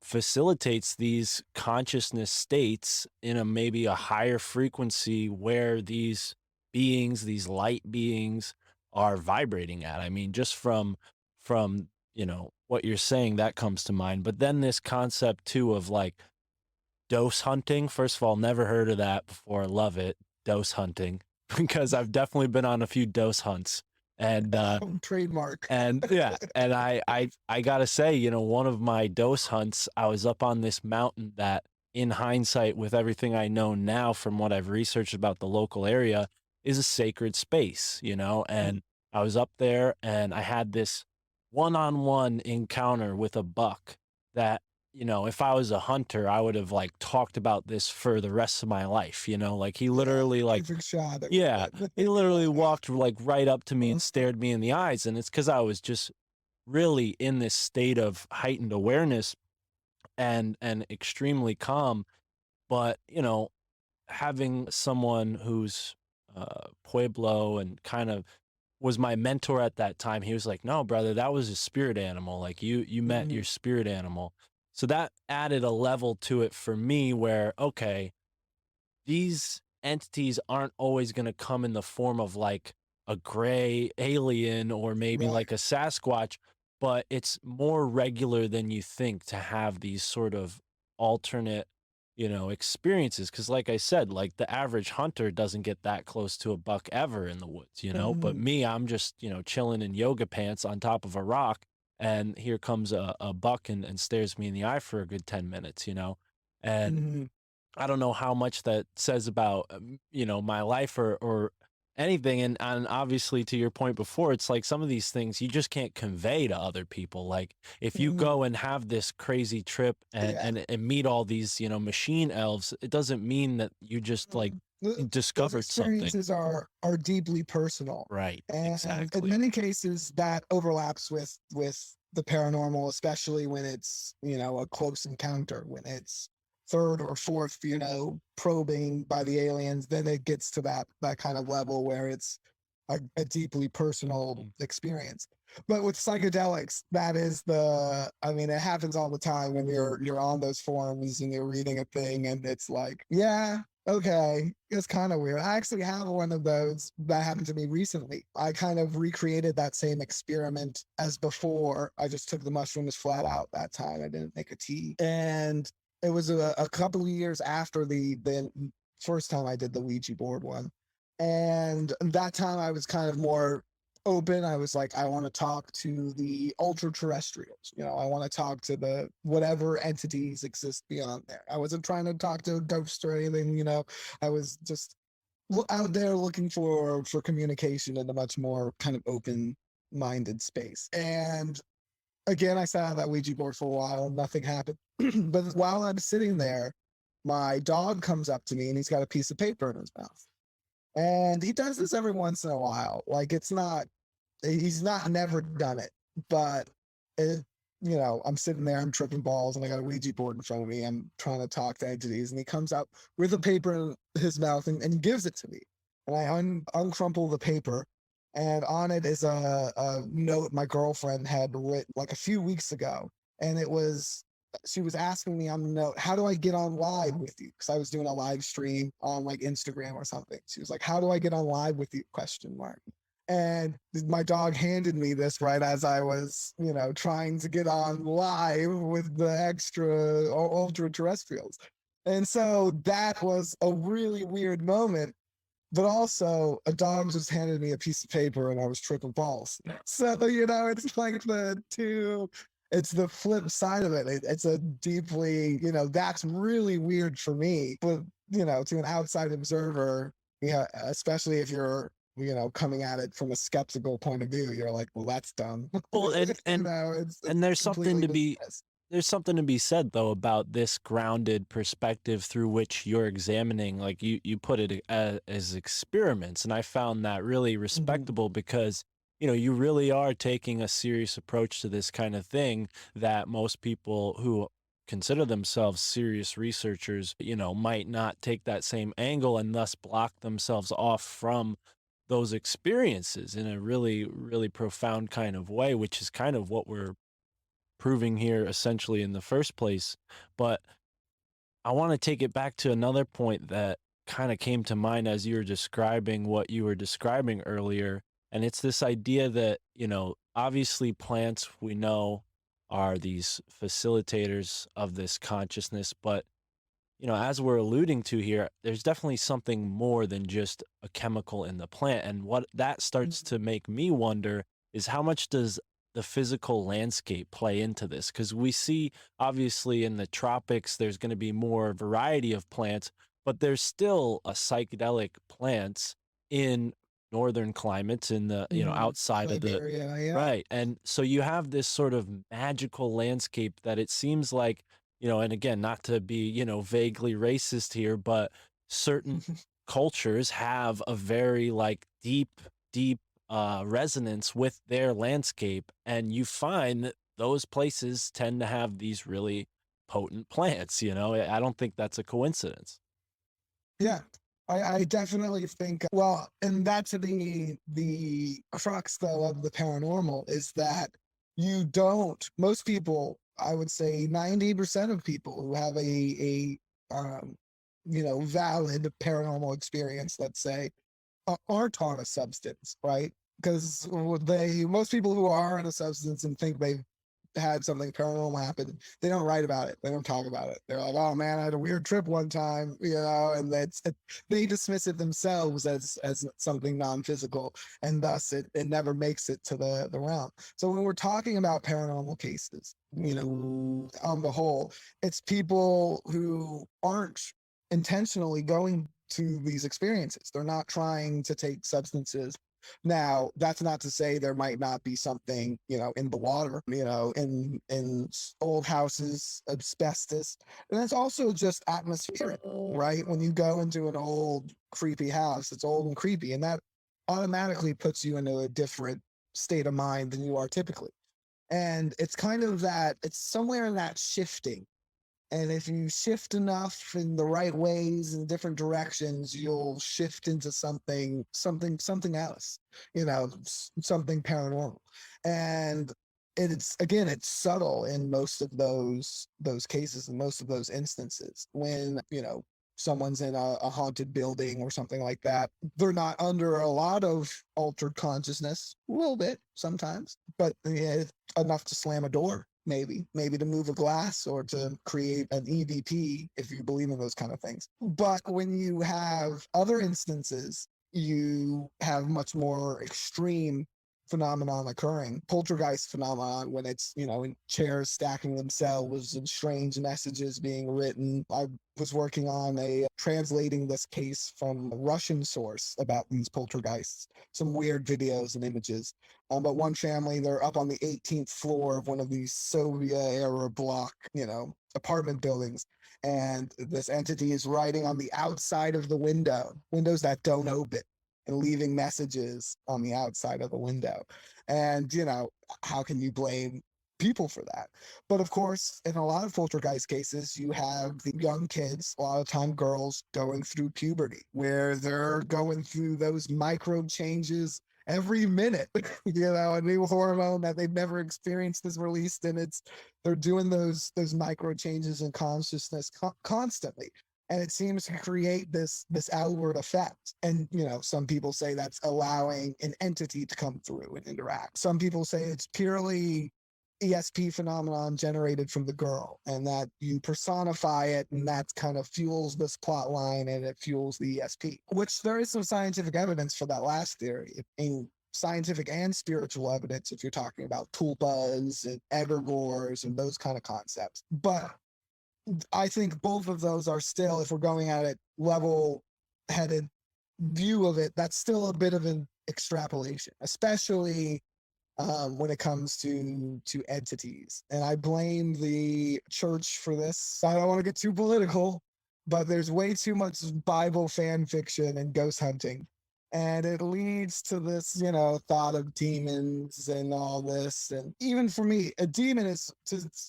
facilitates these consciousness states in a maybe a higher frequency where these beings, these light beings, are vibrating at. I mean, just from what you're saying, that comes to mind. But then this concept too of like dose hunting. First of all, never heard of that before. Love it. Dose hunting. Because I've definitely been on a few dose hunts. And Trademark. and yeah, and I gotta say, one of my dose hunts, I was up on this mountain that, in hindsight, with everything I know now from what I've researched about the local area, is a sacred space, and I was up there and I had this one-on-one encounter with a buck that, if I was a hunter, I would have like talked about this for the rest of my life, like he literally like, Perfect shot. yeah, he literally walked like right up to me and stared me in the eyes. And it's because I was just really in this state of heightened awareness and extremely calm. But, having someone who's Pueblo and kind of was my mentor at that time, he was like, no, brother, that was a spirit animal. Like you met your spirit animal. So that added a level to it for me where, okay, these entities aren't always going to come in the form of like a gray alien or maybe like a Sasquatch, but it's more regular than you think to have these sort of alternate, experiences. Because like I said, like the average hunter doesn't get that close to a buck ever in the woods, but me, I'm just, chilling in yoga pants on top of a rock. And here comes a buck and stares me in the eye for a good 10 minutes, and I don't know how much that says about, my life or anything. And obviously, to your point before, it's like some of these things you just can't convey to other people. Like if you go and have this crazy trip and meet all these, machine elves, it doesn't mean that you just like discovered Those something. experiences are deeply personal. Right. And Exactly. in many cases, that overlaps with the paranormal, especially when it's, a close encounter, when it's third or fourth, probing by the aliens, then it gets to that kind of level where it's a deeply personal experience. But with psychedelics, that is it happens all the time when you're on those forums and you're reading a thing and it's like, yeah, okay, it's kind of weird. I actually have one of those that happened to me recently. I kind of recreated that same experiment as before. I just took the mushrooms flat out that time. I didn't make a tea. And it was a couple of years after the first time I did the Ouija board one. And that time I was kind of more open. I was like, I want to talk to the ultra terrestrials. I want to talk to the whatever entities exist beyond there. I wasn't trying to talk to a ghost or anything. I was just out there looking for communication in a much more kind of open-minded space. And again, I sat on that Ouija board for a while. Nothing happened. But while I'm sitting there, my dog comes up to me and he's got a piece of paper in his mouth. And he does this every once in a while. Like he's not never done it, but I'm sitting there, I'm tripping balls and I got a Ouija board in front of me. I'm trying to talk to entities and he comes out with a paper in his mouth and gives it to me. And I uncrumple the paper and on it is a note my girlfriend had written like a few weeks ago. And she was asking me on the note, how do I get on live with you? Because I was doing a live stream on like Instagram or something. She was like, how do I get on live with you? ? And my dog handed me this right as I was, trying to get on live with the extra ultra terrestrials. And so that was a really weird moment. But also, a dog just handed me a piece of paper and I was tripping balls. So, it's like it's the flip side of it. It's a deeply, that's really weird for me. But, to an outside observer, especially if you're, coming at it from a skeptical point of view, you're like, well, that's dumb. Well, and there's something to be there's something to be said though about this grounded perspective through which you're examining, like you put it as experiments, and I found that really respectable because you really are taking a serious approach to this kind of thing that most people who consider themselves serious researchers, might not take that same angle and thus block themselves off from those experiences in a really, really profound kind of way, which is kind of what we're proving here essentially in the first place. But I want to take it back to another point that kind of came to mind as you were describing what you were describing earlier. And it's this idea that, obviously plants we know are these facilitators of this consciousness. But, as we're alluding to here, there's definitely something more than just a chemical in the plant. And what that starts to make me wonder is how much does the physical landscape play into this? Because we see, obviously, in the tropics, there's going to be more variety of plants, but there's still a psychedelic plants in northern climates in the, outside of the, Siberia, yeah. right. And so you have this sort of magical landscape that it seems like, and again, not to be, vaguely racist here, but certain cultures have a very like deep resonance with their landscape. And you find that those places tend to have these really potent plants, I don't think that's a coincidence. Yeah, I definitely think, well, and that's the crux though of the paranormal is that most people, I would say 90% of people who have a valid paranormal experience, let's say, aren't on a substance, right? Because most people who are on a substance and think they've had something paranormal happen, they don't write about it. They don't talk about it. They're like, "Oh man, I had a weird trip one time," and they dismiss it themselves as something non-physical, and thus it never makes it to the realm. So when we're talking about paranormal cases, on the whole, it's people who aren't intentionally going to these experiences. They're not trying to take substances. Now, that's not to say there might not be something, in the water, in old houses, asbestos. And it's also just atmospheric, right? When you go into an old, creepy house, it's old and creepy, and that automatically puts you into a different state of mind than you are typically. And it's kind of that, it's somewhere in that shifting. And if you shift enough in the right ways in different directions, you'll shift into something else, something paranormal. And it's subtle in most of those cases and most of those instances when, someone's in a haunted building or something like that. They're not under a lot of altered consciousness, a little bit sometimes, but yeah, enough to slam a door. Maybe to move a glass or to create an EVP if you believe in those kind of things. But when you have other instances, you have much more extreme phenomenon occurring, poltergeist phenomenon, when it's, in chairs stacking themselves and strange messages being written. I was working on translating this case from a Russian source about these poltergeists, some weird videos and images. But one family, they're up on the 18th floor of one of these Soviet era block, apartment buildings. And this entity is writing on the outside of the windows that don't open, and leaving messages on the outside of the window. And, how can you blame people for that? But of course, in a lot of poltergeist cases, you have the young kids, a lot of time girls, going through puberty, where they're going through those micro changes every minute. A new hormone that they've never experienced is released, and they're doing those micro changes in consciousness constantly. And it seems to create this outward effect. And, some people say that's allowing an entity to come through and interact. Some people say it's purely ESP phenomenon generated from the girl, and that you personify it, and that kind of fuels this plot line, and it fuels the ESP, which there is some scientific evidence for that last theory. In scientific and spiritual evidence, if you're talking about tulpas and egregores and those kind of concepts. But I think both of those are still, if we're going at it level-headed view of it, that's still a bit of an extrapolation, especially when it comes to entities. And I blame the church for this. I don't want to get too political, but there's way too much Bible fan fiction and ghost hunting. And it leads to this, you know, thought of demons and all this. And even for me, a demon is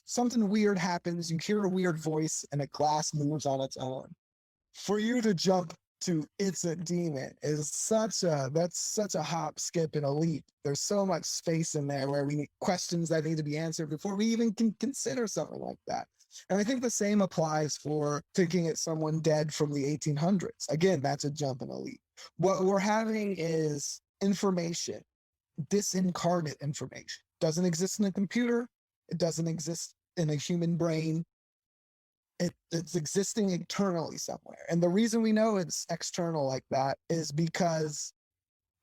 something weird happens. You hear a weird voice and a glass moves on its own. For you to jump to it's a demon is that's such a hop, skip, and a leap. There's so much space in there where we need questions that need to be answered before we even can consider something like that. And I think the same applies for thinking it's someone dead from the 1800s. Again, that's a jump and a leap. What we're having is information, disincarnate information. Doesn't exist in a computer. It doesn't exist in a human brain. It's existing internally somewhere. And the reason we know it's external like that is because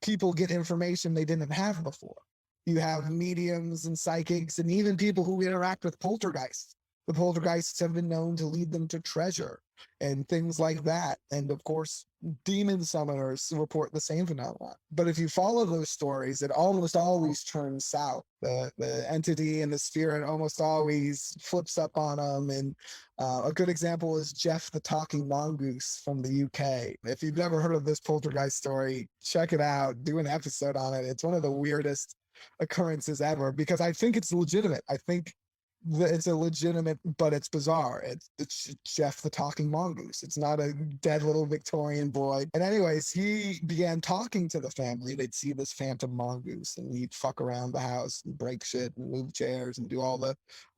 people get information they didn't have before. You have mediums and psychics and even people who interact with poltergeists. The poltergeists have been known to lead them to treasure and things like that. And of course, demon summoners report the same phenomenon. But if you follow those stories, it almost always turns south. The entity and the spirit almost always flips up on them. And a good example is Jeff the Talking Mongoose from the UK. If you've never heard of this poltergeist story, check it out. Do an episode on it. It's one of the weirdest occurrences ever because I think it's legitimate. I think it's a legitimate, but it's bizarre. It's Jeff the Talking Mongoose. It's not a dead little Victorian boy. And anyways, he began talking to the family. They'd see this phantom mongoose and he'd fuck around the house and break shit and move chairs and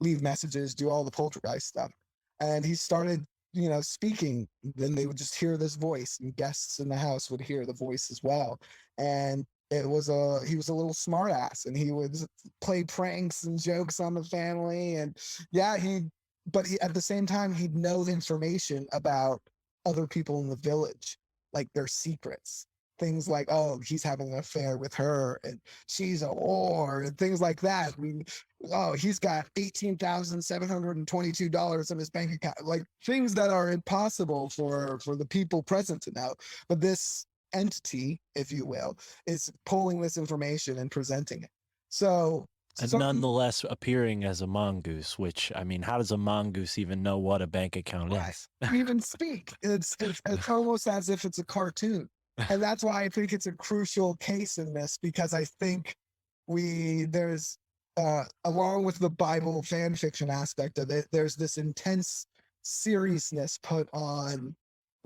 leave messages, do all the poltergeist stuff. And he started, you know, speaking. Then they would just hear this voice and guests in the house would hear the voice as well. And he was a little smart ass and he would play pranks and jokes on the family. And yeah, but at the same time, he'd know information about other people in the village, like their secrets, things like, oh, he's having an affair with her and she's a whore and things like that. I mean, oh, he's got $18,722 in his bank account, like things that are impossible for the people present to know. But this entity, if you will, is pulling this information and presenting it. And nonetheless appearing as a mongoose, which, I mean, how does a mongoose even know what a bank account is? Even speak. It's almost as if it's a cartoon. And that's why I think it's a crucial case in this, because I think there's along with the Bible fan fiction aspect of it, there's this intense seriousness put on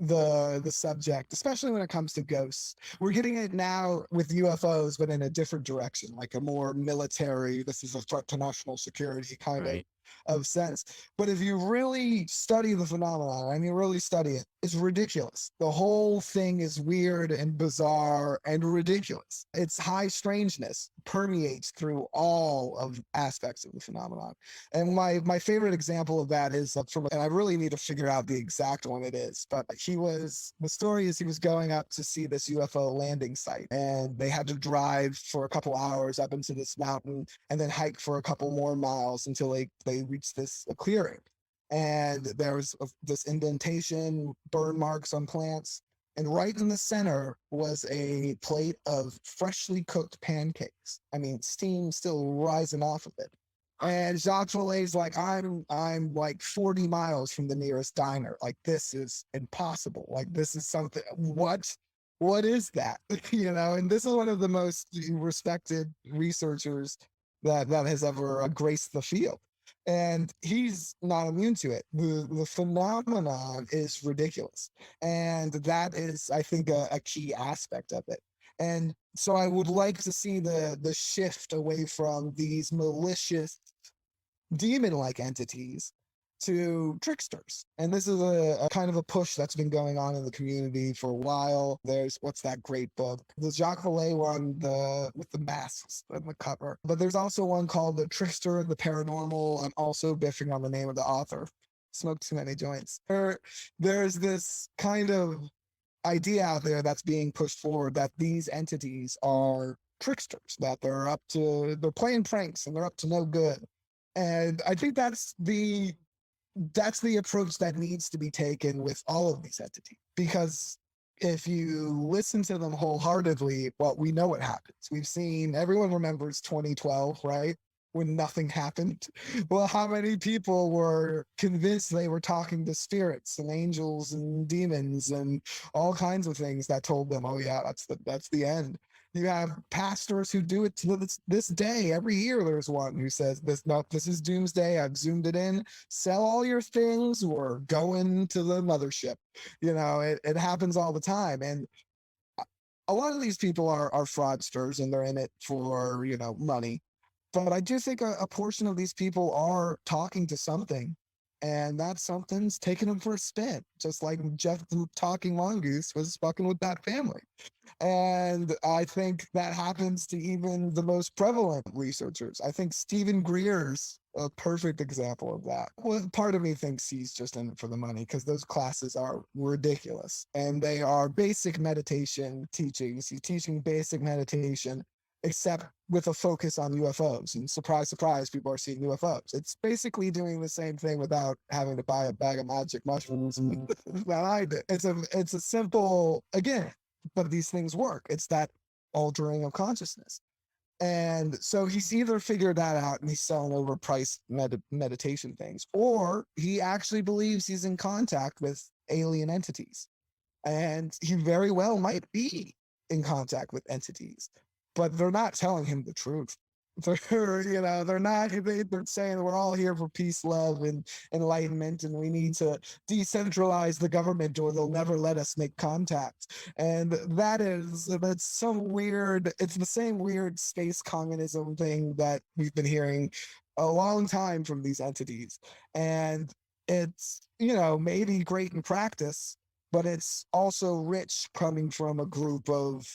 the subject, especially when it comes to ghosts. We're getting it now with UFOs, but in a different direction, like a more military, this is a threat to national security kind of sense. But if you really study the phenomenon, and you really study it, it's ridiculous. The whole thing is weird and bizarre and ridiculous. Its high strangeness permeates through all of aspects of the phenomenon. And my favorite example of that is and I really need to figure out the exact one it is, but the story is he was going up to see this UFO landing site and they had to drive for a couple hours up into this mountain and then hike for a couple more miles until they reached this clearing. And there was this indentation, burn marks on plants. And right in the center was a plate of freshly cooked pancakes. I mean, steam still rising off of it. And Jacques Vallée's like, I'm like 40 miles from the nearest diner. Like, this is impossible. Like, this is something, what is that? You know, and this is one of the most respected researchers that has ever graced the field. And he's not immune to it. The phenomenon is ridiculous. And that is, I think, a key aspect of it. And so I would like to see the shift away from these malicious demon-like entities to tricksters. And this is a kind of a push that's been going on in the community for a while. There's, what's that great book? The Jacques Vallée one, with the masks on the cover. But there's also one called The Trickster and the Paranormal. I'm also biffing on the name of the author. Smoked too many joints. There's this kind of idea out there that's being pushed forward that these entities are tricksters, that they're playing pranks and they're up to no good. And I think that's the approach that needs to be taken with all of these entities, because if you listen to them wholeheartedly, well, we know what happens. Everyone remembers 2012, right? when nothing happened? Well, how many people were convinced they were talking to spirits and angels and demons and all kinds of things that told them, oh yeah, that's the end. You have pastors who do it to this day. Every year there's one who says, this is doomsday. I've zoomed it in. Sell all your things or go into the mothership. It happens all the time. And a lot of these people are fraudsters, and they're in it for, money. But I do think a portion of these people are talking to something, and that something's taking them for a spin, just like Jeff the Talking Mongoose was fucking with that family. And I think that happens to even the most prevalent researchers. I think Stephen Greer's a perfect example of that. Well, part of me thinks he's just in it for the money, because those classes are ridiculous. And they are basic meditation teachings. He's teaching basic meditation, except with a focus on UFOs. And surprise, surprise, people are seeing UFOs. It's basically doing the same thing without having to buy a bag of magic mushrooms and that I did. It's a simple, again, but these things work. It's that altering of consciousness. And so he's either figured that out and he's selling overpriced meditation things, or he actually believes he's in contact with alien entities. And he very well might be in contact with entities, but they're not telling him the truth. They're not, they're saying we're all here for peace, love, and enlightenment, and we need to decentralize the government or they'll never let us make contact. And that's some weird, it's the same weird space communism thing that we've been hearing a long time from these entities. And it's, maybe great in practice, but it's also rich coming from a group of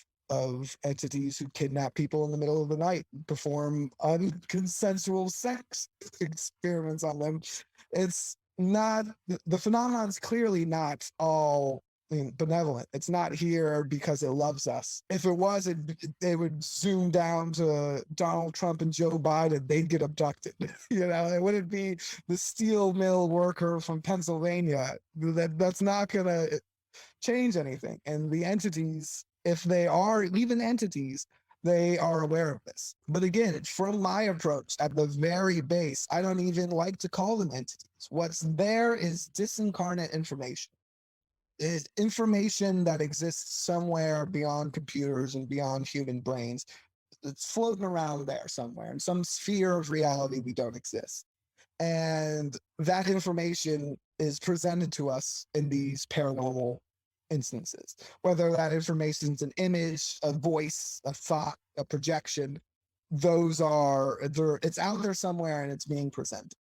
entities who kidnap people in the middle of the night, perform unconsensual sex experiments on them. It's not, the phenomenon is clearly not all benevolent. It's not here because it loves us. If it was, they would zoom down to Donald Trump and Joe Biden. They'd get abducted. It wouldn't be the steel mill worker from Pennsylvania. That's not gonna change anything. And the entities, if they are even entities, they are aware of this. But again, from my approach, at the very base, I don't even like to call them entities. What's there is disincarnate information. It's information that exists somewhere beyond computers and beyond human brains. It's floating around there somewhere in some sphere of reality we don't exist. And that information is presented to us in these paranormal instances, whether that information is an image, a voice, a thought, a projection. It's out there somewhere and it's being presented.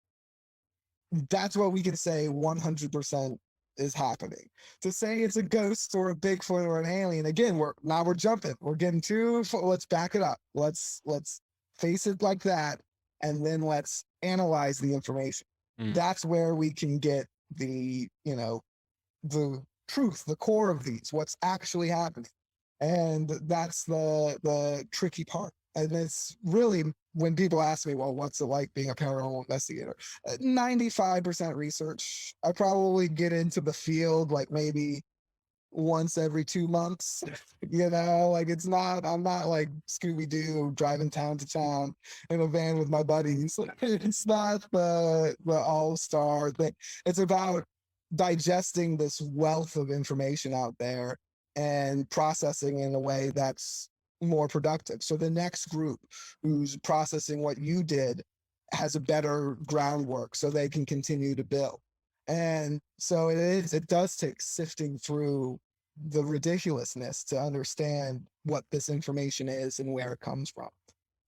That's what we can say 100% is happening. To say it's a ghost or a Bigfoot or an alien, again, we're jumping. We're getting let's back it up. Let's face it like that, and then let's analyze the information. That's where we can get the truth, the core of these, what's actually happening. And that's the tricky part. And it's really, when people ask me, well, what's it like being a paranormal investigator? 95% research. I probably get into the field like maybe once every 2 months. I'm not like Scooby-Doo driving town to town in a van with my buddies. It's not the all-star thing. It's about digesting this wealth of information out there and processing in a way that's more productive. So the next group who's processing what you did has a better groundwork so they can continue to build. And so it does take sifting through the ridiculousness to understand what this information is and where it comes from.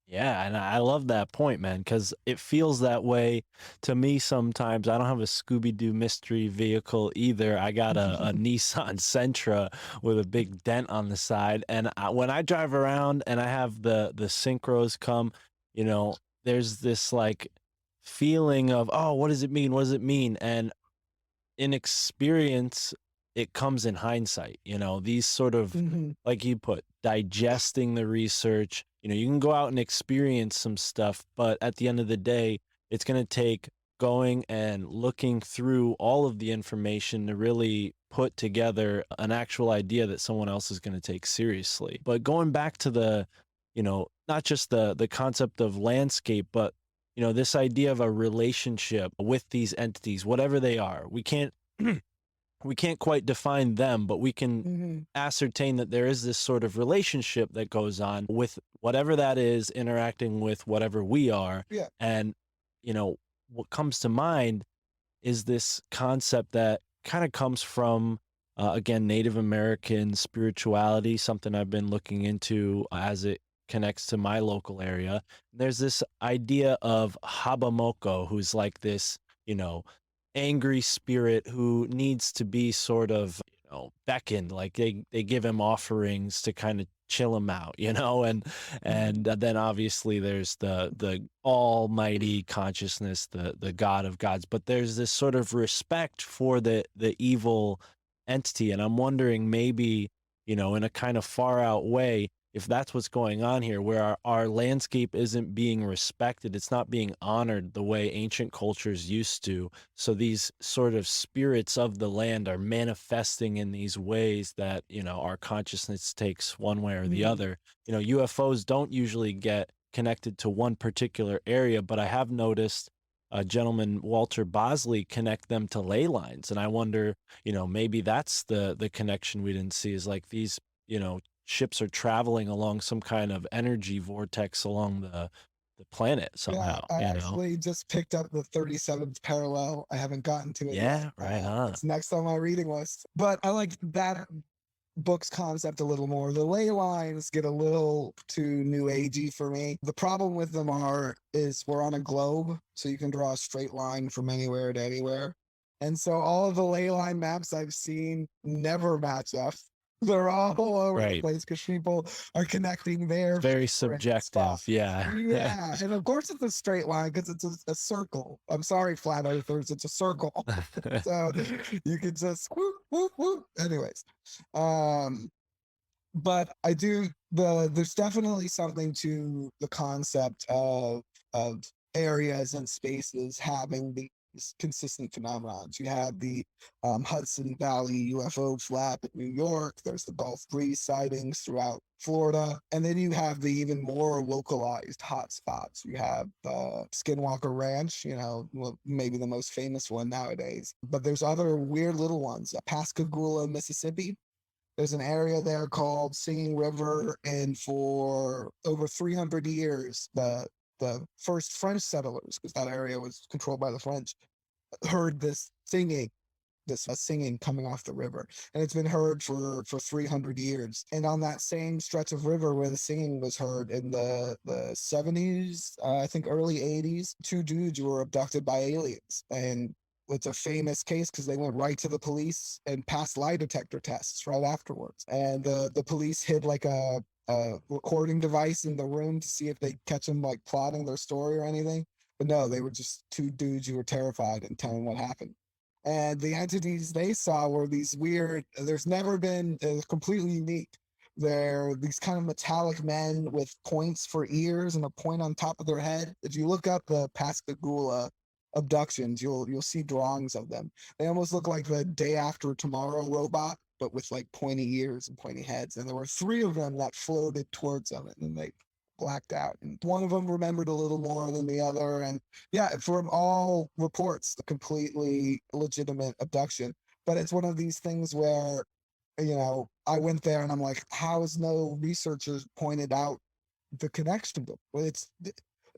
Yeah, and I love that point, man, because it feels that way to me sometimes. I don't have a Scooby-Doo mystery vehicle either. I got a Nissan Sentra with a big dent on the side, and when I drive around and I have the synchros come, there's this like feeling of, oh, what does it mean? What does it mean? And in experience, it comes in hindsight, these sort of, like you put, digesting the research. You can go out and experience some stuff, but at the end of the day, it's going to take going and looking through all of the information to really put together an actual idea that someone else is going to take seriously. But going back to the, not just the concept of landscape, but this idea of a relationship with these entities, whatever they are. We can't we can't quite define them, but we can Hmm. ascertain that there is this sort of relationship that goes on with whatever that is interacting with whatever we are. Yeah. And, what comes to mind is this concept that kind of comes from, again, Native American spirituality, something I've been looking into as it connects to my local area. There's this idea of Habamoko, who's like this, angry spirit who needs to be sort of, beckoned. Like they give him offerings to kind of chill him out, and then obviously there's the almighty consciousness, the God of gods, but there's this sort of respect for the evil entity. And I'm wondering, maybe, in a kind of far out way, if that's what's going on here, where our landscape isn't being respected, it's not being honored the way ancient cultures used to. So these sort of spirits of the land are manifesting in these ways that, our consciousness takes one way or the Mhm. other. UFOs don't usually get connected to one particular area, but I have noticed a gentleman, Walter Bosley, connect them to ley lines. And I wonder, maybe that's the connection we didn't see, is like these, ships are traveling along some kind of energy vortex along the planet Yeah, somehow, I actually just picked up the 37th parallel. I haven't gotten to it yet. Yeah, right on. It's next on my reading list. But I like that book's concept a little more. The ley lines get a little too new agey for me. The problem with them is we're on a globe, so you can draw a straight line from anywhere to anywhere. And so all of the ley line maps I've seen never match up. They're all over the Right. place because people are connecting their Very favorite subjective. spots. Yeah. Yeah, and of course it's a straight line because it's a circle. I'm sorry, flat earthers, it's a circle. So you can just whoop, whoop, whoop. Anyways, but I do there's definitely something to the concept of areas and spaces having these consistent phenomenons. You have the Hudson Valley UFO flap in New York. There's the Gulf Breeze sightings throughout Florida, and then you have the even more localized hotspots. You have Skinwalker Ranch, maybe the most famous one nowadays. But there's other weird little ones. Pascagoula, Mississippi. There's an area there called Singing River, and for over 300 years, the first French settlers, because that area was controlled by the French, heard this singing coming off the river, and it's been heard for 300 years. And on that same stretch of river where the singing was heard in the 70s, I think early 80s, two dudes were abducted by aliens, and it's a famous case because they went right to the police and passed lie detector tests right afterwards. And the police hid like a recording device in the room to see if they catch them like plotting their story or anything. But no, they were just two dudes who were terrified and telling what happened. And the entities they saw were these weird, there's never been, completely unique. They're these kind of metallic men with points for ears and a point on top of their head. If you look up the Pascagoula abductions, you'll see drawings of them. They almost look like the Day After Tomorrow robot, but with like pointy ears and pointy heads. And there were three of them that floated towards them, and then they blacked out. And one of them remembered a little more than the other. And yeah, from all reports, a completely legitimate abduction. But it's one of these things where, I went there and I'm like, how has no researchers pointed out the connection?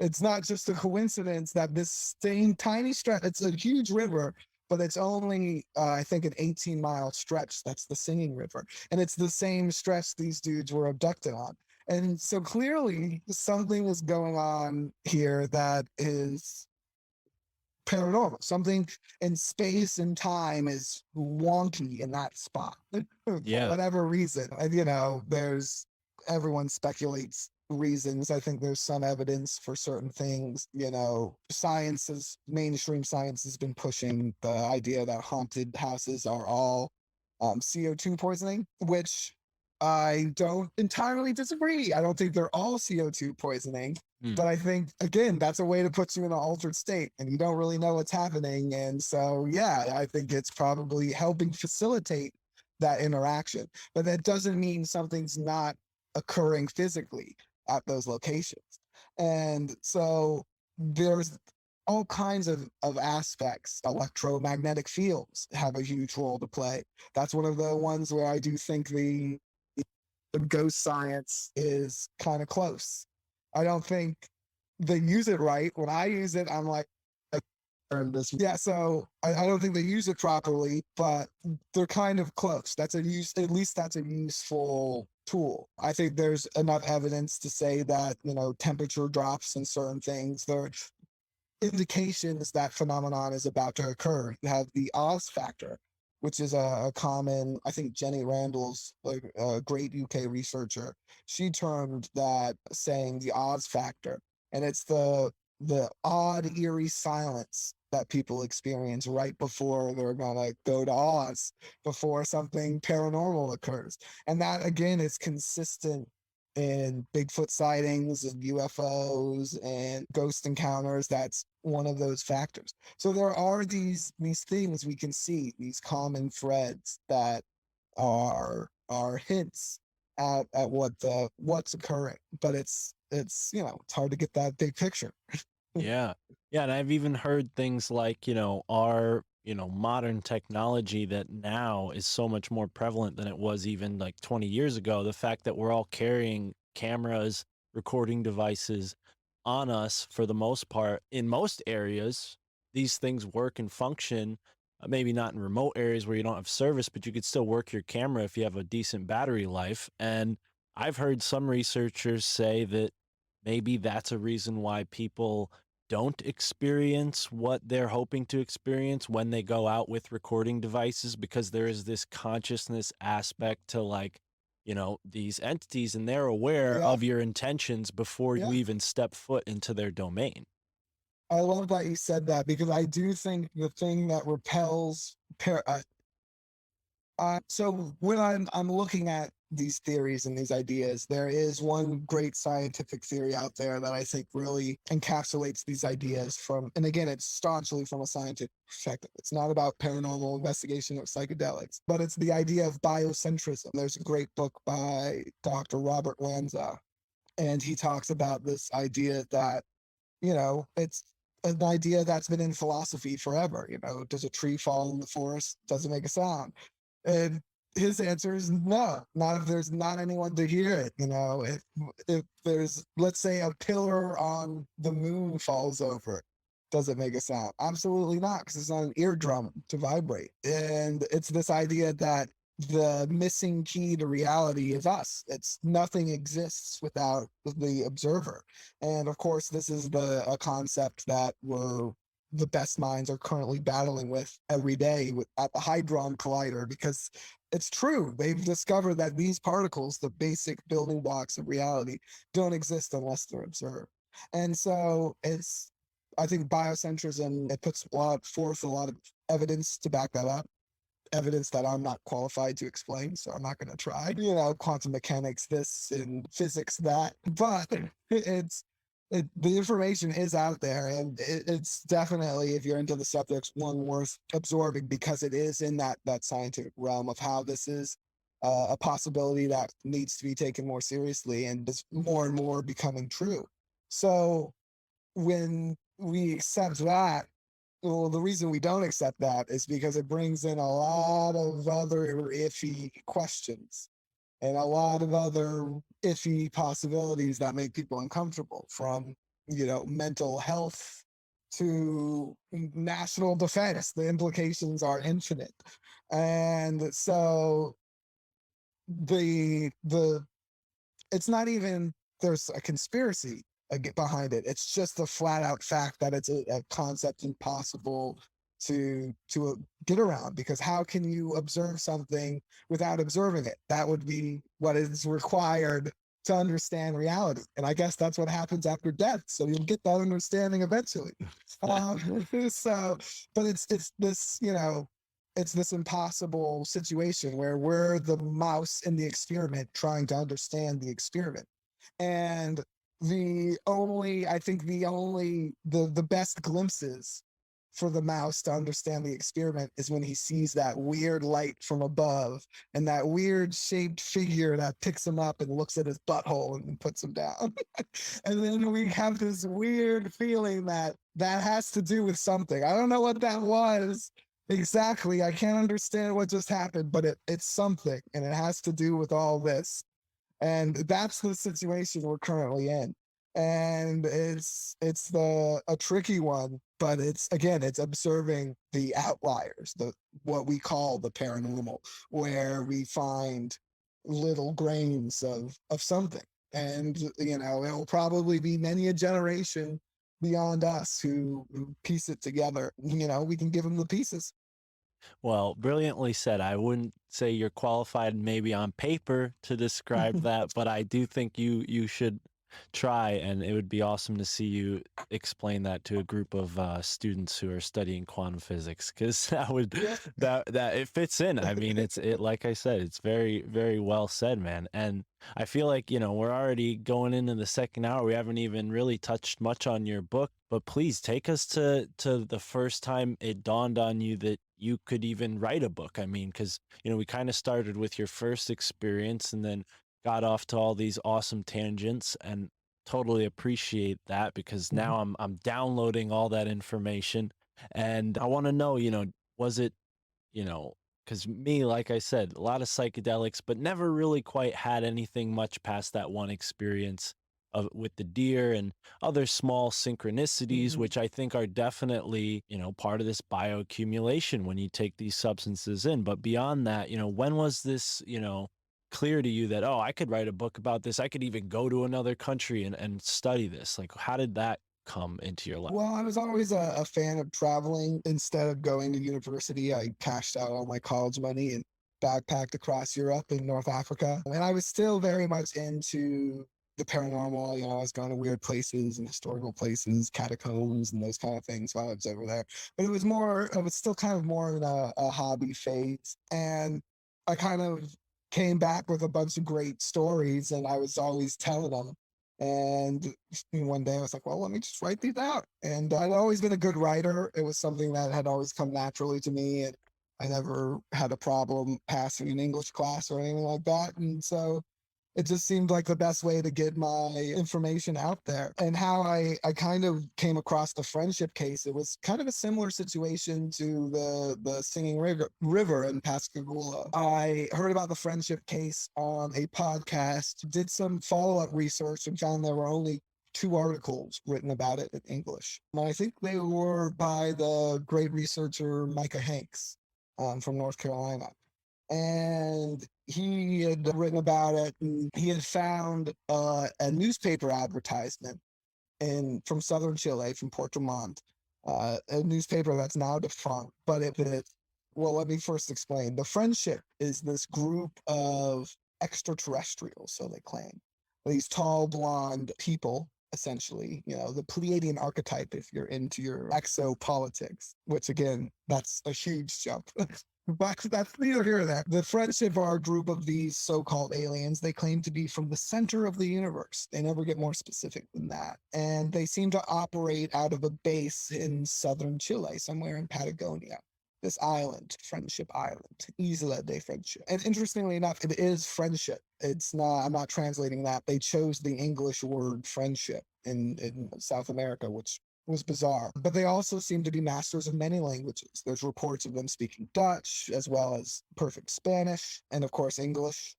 It's not just a coincidence that this same tiny stretch, it's a huge river, but it's only, I think, an 18-mile stretch. That's the Singing River. And it's the same stretch these dudes were abducted on. And so clearly something is going on here that is paranormal. Something in space and time is wonky in that spot for Yeah. whatever reason. And, everyone speculates reasons. I think there's some evidence for certain things. Mainstream science has been pushing the idea that haunted houses are all CO2 poisoning, which I don't entirely disagree. I don't think they're all CO2 poisoning, but I think, again, that's a way to put you in an altered state and you don't really know what's happening. And so, yeah, I think it's probably helping facilitate that interaction, but that doesn't mean something's not occurring physically at those locations. And so there's all kinds of aspects. Electromagnetic fields have a huge role to play. That's one of the ones where I do think the ghost science is kind of close. I don't think they use it right. When I use it, I'm like, yeah, so I don't think they use it properly, but they're kind of close. At least that's a useful tool. I think there's enough evidence to say that, temperature drops in certain things. There are indications that phenomenon is about to occur. You have the Oz factor, which is a common, I think Jenny Randall's a great UK researcher. She termed that saying the Oz factor, and it's the odd, eerie silence that people experience right before they're gonna go to Oz, before something paranormal occurs. And that, again, is consistent in Bigfoot sightings and UFOs and ghost encounters. That's one of those factors. So there are these things we can see, these common threads that are hints at what's occurring. But it's hard to get that big picture. Yeah. Yeah. And I've even heard things like, our, modern technology that now is so much more prevalent than it was even like 20 years ago. The fact that we're all carrying cameras, recording devices on us for the most part, in most areas, these things work and function. Maybe not in remote areas where you don't have service, but you could still work your camera if you have a decent battery life. And I've heard some researchers say that maybe that's a reason why people don't experience what they're hoping to experience when they go out with recording devices, because there is this consciousness aspect to these entities, and they're aware Yeah. of your intentions before you Yeah. even step foot into their domain. I love that you said that, because I do think the thing that repels so when I'm looking at these theories and these ideas, there is one great scientific theory out there that I think really encapsulates these ideas and again, it's staunchly from a scientific perspective. It's not about paranormal investigation or psychedelics, but it's the idea of biocentrism. There's a great book by Dr. Robert Lanza, and he talks about this idea that, it's an idea that's been in philosophy forever. Does a tree fall in the forest? Does it make a sound? And his answer is no, not if there's not anyone to hear it. If there's, let's say, a pillar on the moon falls over, does it make a sound? Absolutely not, because it's not an eardrum to vibrate. And it's this idea that the missing key to reality is us. Nothing exists without the observer. And of course, this is a concept that the best minds are currently battling with every day at the Hadron Collider, because it's true. They've discovered that these particles, the basic building blocks of reality, don't exist unless they're observed. And so I think biocentrism, it puts forth a lot of evidence to back that up. Evidence that I'm not qualified to explain, so I'm not going to try. Quantum mechanics this and physics that, but the information is out there, and it's definitely, if you're into the subject, one worth absorbing, because it is in that scientific realm of how this is a possibility that needs to be taken more seriously, and is more and more becoming true. So when we accept that, well, the reason we don't accept that is because it brings in a lot of other iffy questions and a lot of other iffy possibilities that make people uncomfortable, from, mental health to national defense. The implications are infinite. And so it's not even there's a conspiracy behind it. It's just the flat out fact that it's a concept impossible to get around, because how can you observe something without observing it? That would be what is required to understand reality. And I guess that's what happens after death. So you'll get that understanding eventually. But it's this, it's this impossible situation where we're the mouse in the experiment trying to understand the experiment. And the best glimpses for the mouse to understand the experiment is when he sees that weird light from above and that weird shaped figure that picks him up and looks at his butthole and puts him down. And then we have this weird feeling that that has to do with something. I don't know what that was exactly. I can't understand what just happened, but it's something, and it has to do with all this. And that's the situation we're currently in. And it's a tricky one, but it's observing the outliers, the what we call the paranormal, where we find little grains of something. And it'll probably be many a generation beyond us who piece it together. We can give them the pieces. Well, brilliantly said. I wouldn't say you're qualified maybe on paper to describe that, but I do think you should try, and it would be awesome to see you explain that to a group of students who are studying quantum physics, because that would that it fits in. I mean, it like I said, it's very, very well said, man. And I feel like, we're already going into the second hour. We haven't even really touched much on your book, but please take us to the first time it dawned on you that you could even write a book. I mean, because, we kind of started with your first experience and then got off to all these awesome tangents, and totally appreciate that, because now I'm downloading all that information, and I want to know, was it, because me, like I said, a lot of psychedelics, but never really quite had anything much past that one experience of with the deer and other small synchronicities, which I think are definitely, part of this bioaccumulation when you take these substances in. But beyond that, when was this, clear to you that, oh, I could write a book about this? I could even go to another country and study this. Like, how did that come into your life? Well, I was always a fan of traveling. Instead of going to university, I cashed out all my college money and backpacked across Europe and North Africa. And I was still very much into the paranormal. I was going to weird places and historical places, catacombs and those kind of things while I was over there. But it was still kind of more in a hobby phase. And I kind of came back with a bunch of great stories, and I was always telling them. And one day I was like, well, let me just write these out. And I'd always been a good writer. It was something that had always come naturally to me. And I never had a problem passing an English class or anything like that. And so it just seemed like the best way to get my information out there. And how I kind of came across the friendship case, it was kind of a similar situation to the Singing River in Pascagoula. I heard about the friendship case on a podcast, did some follow-up research, and found there were only 2 articles written about it in English. And I think they were by the great researcher Micah Hanks from North Carolina. And he had written about it, and he had found a newspaper advertisement from southern Chile, from Puerto Montt, a newspaper that's now defunct. But well, let me first explain. The Friendship is this group of extraterrestrials, so they claim. These tall, blonde people, essentially, the Pleiadian archetype, if you're into your exopolitics, which again, that's a huge jump. But that's neither here nor there. The Friendship are a group of these so-called aliens. They claim to be from the center of the universe. They never get more specific than that. And they seem to operate out of a base in southern Chile, somewhere in Patagonia. This island, Friendship Island, Isla de Friendship. And interestingly enough, it is friendship. It's not, I'm not translating that. They chose the English word friendship in South America, which was bizarre. But they also seem to be masters of many languages. There's reports of them speaking Dutch, as well as perfect Spanish, and of course English.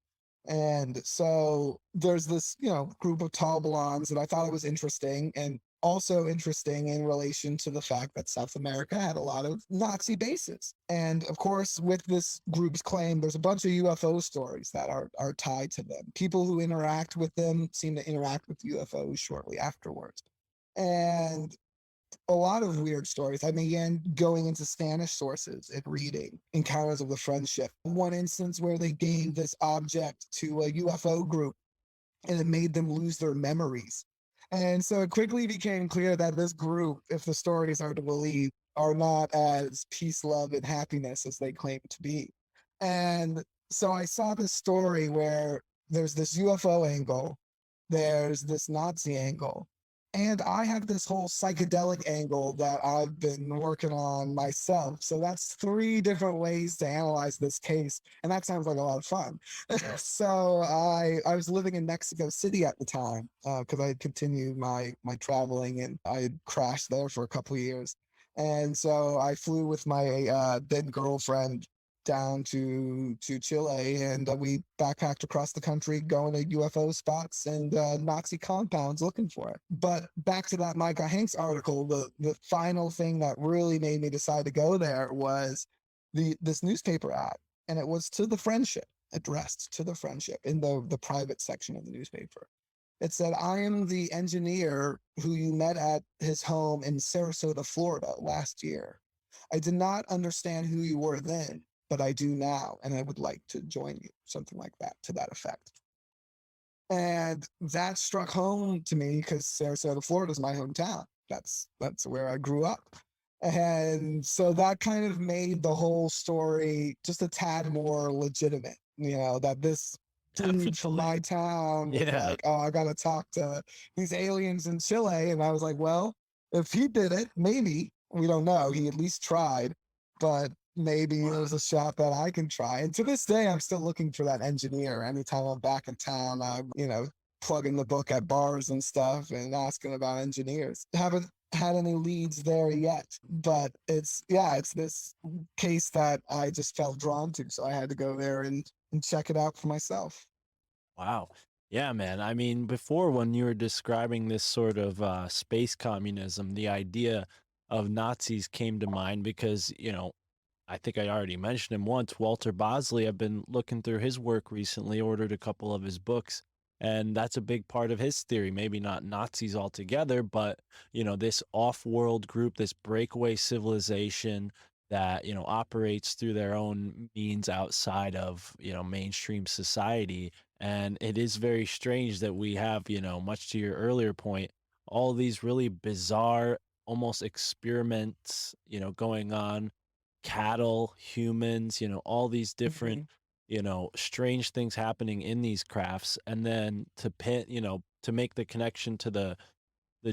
And so there's this, group of tall blondes, and I thought it was interesting, and also interesting in relation to the fact that South America had a lot of Nazi bases. And of course, with this group's claim, there's a bunch of UFO stories that are tied to them. People who interact with them seem to interact with UFOs shortly afterwards. And a lot of weird stories. I began going into Spanish sources and reading Encounters of the Friendship. One instance where they gave this object to a UFO group and it made them lose their memories. And so it quickly became clear that this group, if the stories are to believe, are not as peace, love, and happiness as they claim to be. And so I saw this story where there's this UFO angle, there's this Nazi angle, And I have this whole psychedelic angle that I've been working on myself. So that's three different ways to analyze this case. And that sounds like a lot of fun. So I was living in Mexico City at the time because I had continued my traveling and I had crashed there for a couple of years. And so I flew with my then girlfriend down to Chile, and we backpacked across the country, going to UFO spots and Nazi compounds looking for it. But back to that Micah Hanks article, the final thing that really made me decide to go there was this newspaper ad, and it was to the friendship, addressed to the friendship in the private section of the newspaper. It said, "I am the engineer who you met at his home in Sarasota, Florida last year. I did not understand who you were then, but I do now, and I would like to join you," something like that, to that effect. And that struck home to me because Sarasota, Florida is my hometown. That's where I grew up. And so that kind of made the whole story just a tad more legitimate, that this dude from my town was Yeah. like, "Oh, I got to talk to these aliens in Chile." And I was like, well, if he did it, maybe, we don't know. He at least tried, but maybe there's a shot that I can try. And to this day, I'm still looking for that engineer. Anytime I'm back in town, I'm, plugging the book at bars and stuff and asking about engineers. Haven't had any leads there yet, but it's this case that I just felt drawn to. So I had to go there and check it out for myself. Wow. Yeah, man. I mean, before when you were describing this sort of space communism, the idea of Nazis came to mind because, I think I already mentioned him once, Walter Bosley. I've been looking through his work recently, ordered a couple of his books, and that's a big part of his theory. Maybe not Nazis altogether, but, this off-world group, this breakaway civilization that, operates through their own means outside of, mainstream society. And it is very strange that we have, much to your earlier point, all these really bizarre, almost experiments, going on, cattle, humans, all these different, Mhm. strange things happening in these crafts. And then to pin, to make the connection to the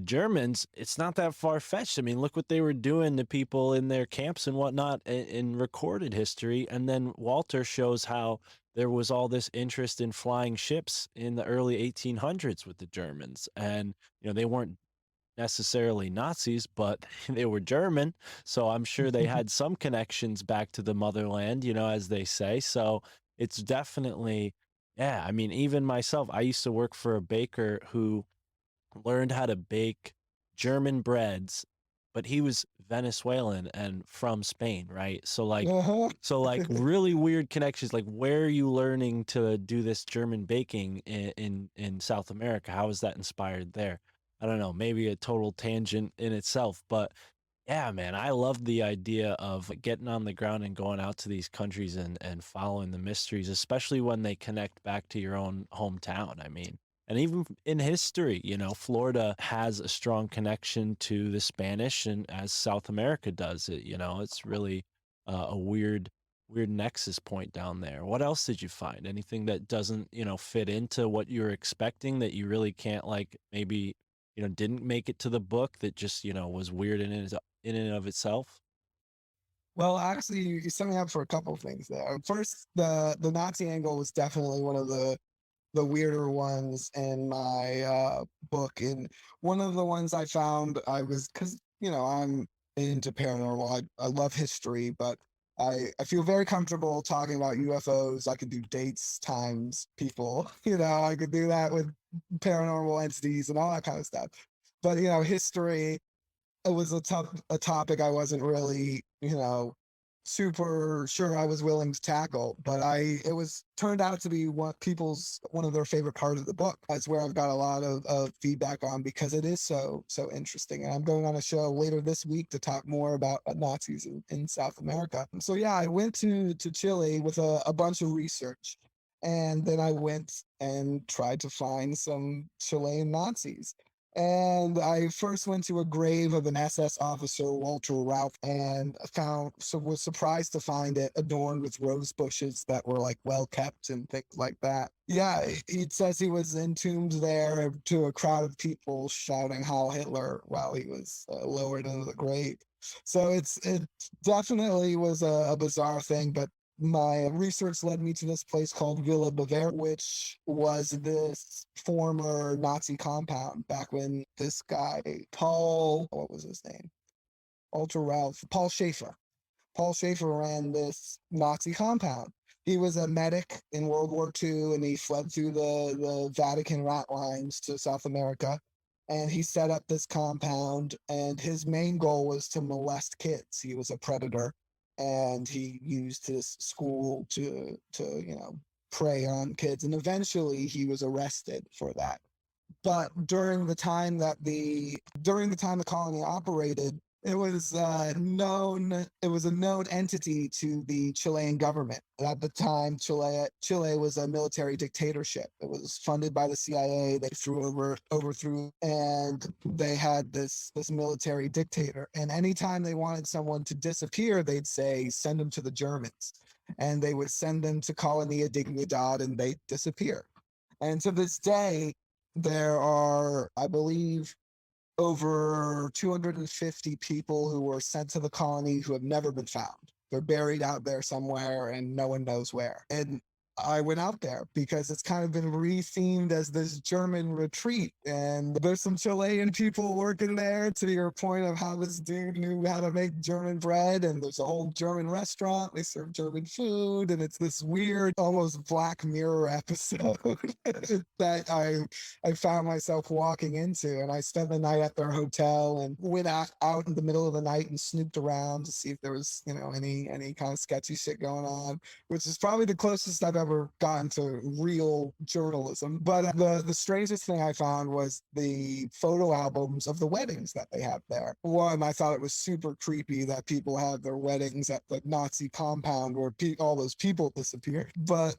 Germans, it's not that far fetched. I mean, look what they were doing to people in their camps and whatnot in recorded history. And then Walter shows how there was all this interest in flying ships in the early 1800s with the Germans. And, they weren't necessarily Nazis, but they were German. So I'm sure they had some connections back to the motherland, as they say. So it's definitely, yeah. I mean, even myself, I used to work for a baker who learned how to bake German breads, but he was Venezuelan and from Spain, right? So like Uh-huh. really weird connections. Like, where are you learning to do this German baking in South America? How is that inspired there? I don't know, maybe a total tangent in itself, but yeah, man, I love the idea of getting on the ground and going out to these countries and following the mysteries, especially when they connect back to your own hometown. I mean, and even in history, Florida has a strong connection to the Spanish, and as South America does it, it's really a weird nexus point down there. What else did you find? Anything that doesn't, fit into what you're expecting that you really can't, like, maybe, didn't make it to the book that just, was weird in and of itself? Well, actually, you set me up for a couple of things there. First, the Nazi angle was definitely one of the weirder ones in my book. And one of the ones I found, I was, because I'm into paranormal. I love history, but I feel very comfortable talking about UFOs. I could do dates, times, people. I could do that with paranormal entities and all that kind of stuff. But history, it was a topic I wasn't really, super sure I was willing to tackle, but it was turned out to be one of their favorite parts of the book. That's where I've got a lot of feedback on, because it is so interesting. And I'm going on a show later this week to talk more about Nazis in South America. So yeah, I went to Chile with a bunch of research, and then I went and tried to find some Chilean Nazis. And I first went to a grave of an SS officer, Walter Ralph, and was surprised to find it adorned with rose bushes that were like well kept and things like that. Yeah, he says he was entombed there to a crowd of people shouting Heil Hitler while he was lowered into the grave. So it definitely was a bizarre thing, but my research led me to this place called Villa Bavaria, which was this former Nazi compound back when this guy, what was his name? Ultra Ralph, Paul Schaefer. Paul Schaefer ran this Nazi compound. He was a medic in World War II, and he fled through the Vatican rat lines to South America. And he set up this compound, and his main goal was to molest kids. He was a predator, and he used his school to prey on kids. And eventually, he was arrested for that. But during the time the colony operated, it was known. It was a known entity to the Chilean government. At the time, Chile was a military dictatorship. It was funded by the CIA. They overthrew, and they had this military dictator. And anytime they wanted someone to disappear, they'd say, "Send them to the Germans," and they would send them to Colonia Dignidad, and they'd disappear. And to this day, there are, I believe, over 250 people who were sent to the colony who have never been found. They're buried out there somewhere and no one knows where. And I went out there because it's kind of been re-themed as this German retreat. And there's some Chilean people working there, to your point of how this dude knew how to make German bread. And there's a whole German restaurant. They serve German food. And it's this weird, almost Black Mirror episode that I found myself walking into. And I spent the night at their hotel and went out in the middle of the night and snooped around to see if there was, any kind of sketchy shit going on, which is probably the closest I've ever gotten to real journalism. But the strangest thing I found was the photo albums of the weddings that they have there. One, I thought it was super creepy that people have their weddings at the Nazi compound where all those people disappeared. But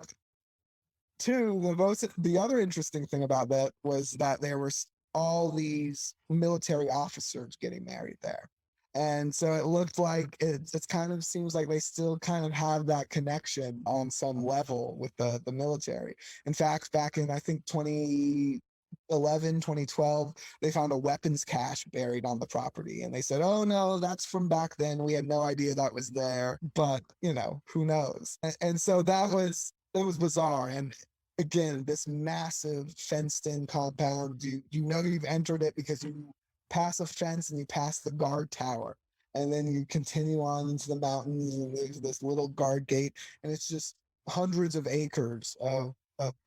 two, the other interesting thing about that was that there were all these military officers getting married there. And so it looked like it kind of seems like they still kind of have that connection on some level with the military. In fact, back in, I think, 2011, 2012, they found a weapons cache buried on the property. And they said, "Oh, no, that's from back then. We had no idea that was there. But, who knows?" And so it was bizarre. And again, this massive fenced-in compound, you've entered it because you pass a fence and you pass the guard tower, and then you continue on into the mountains, and there's this little guard gate, and it's just hundreds of acres of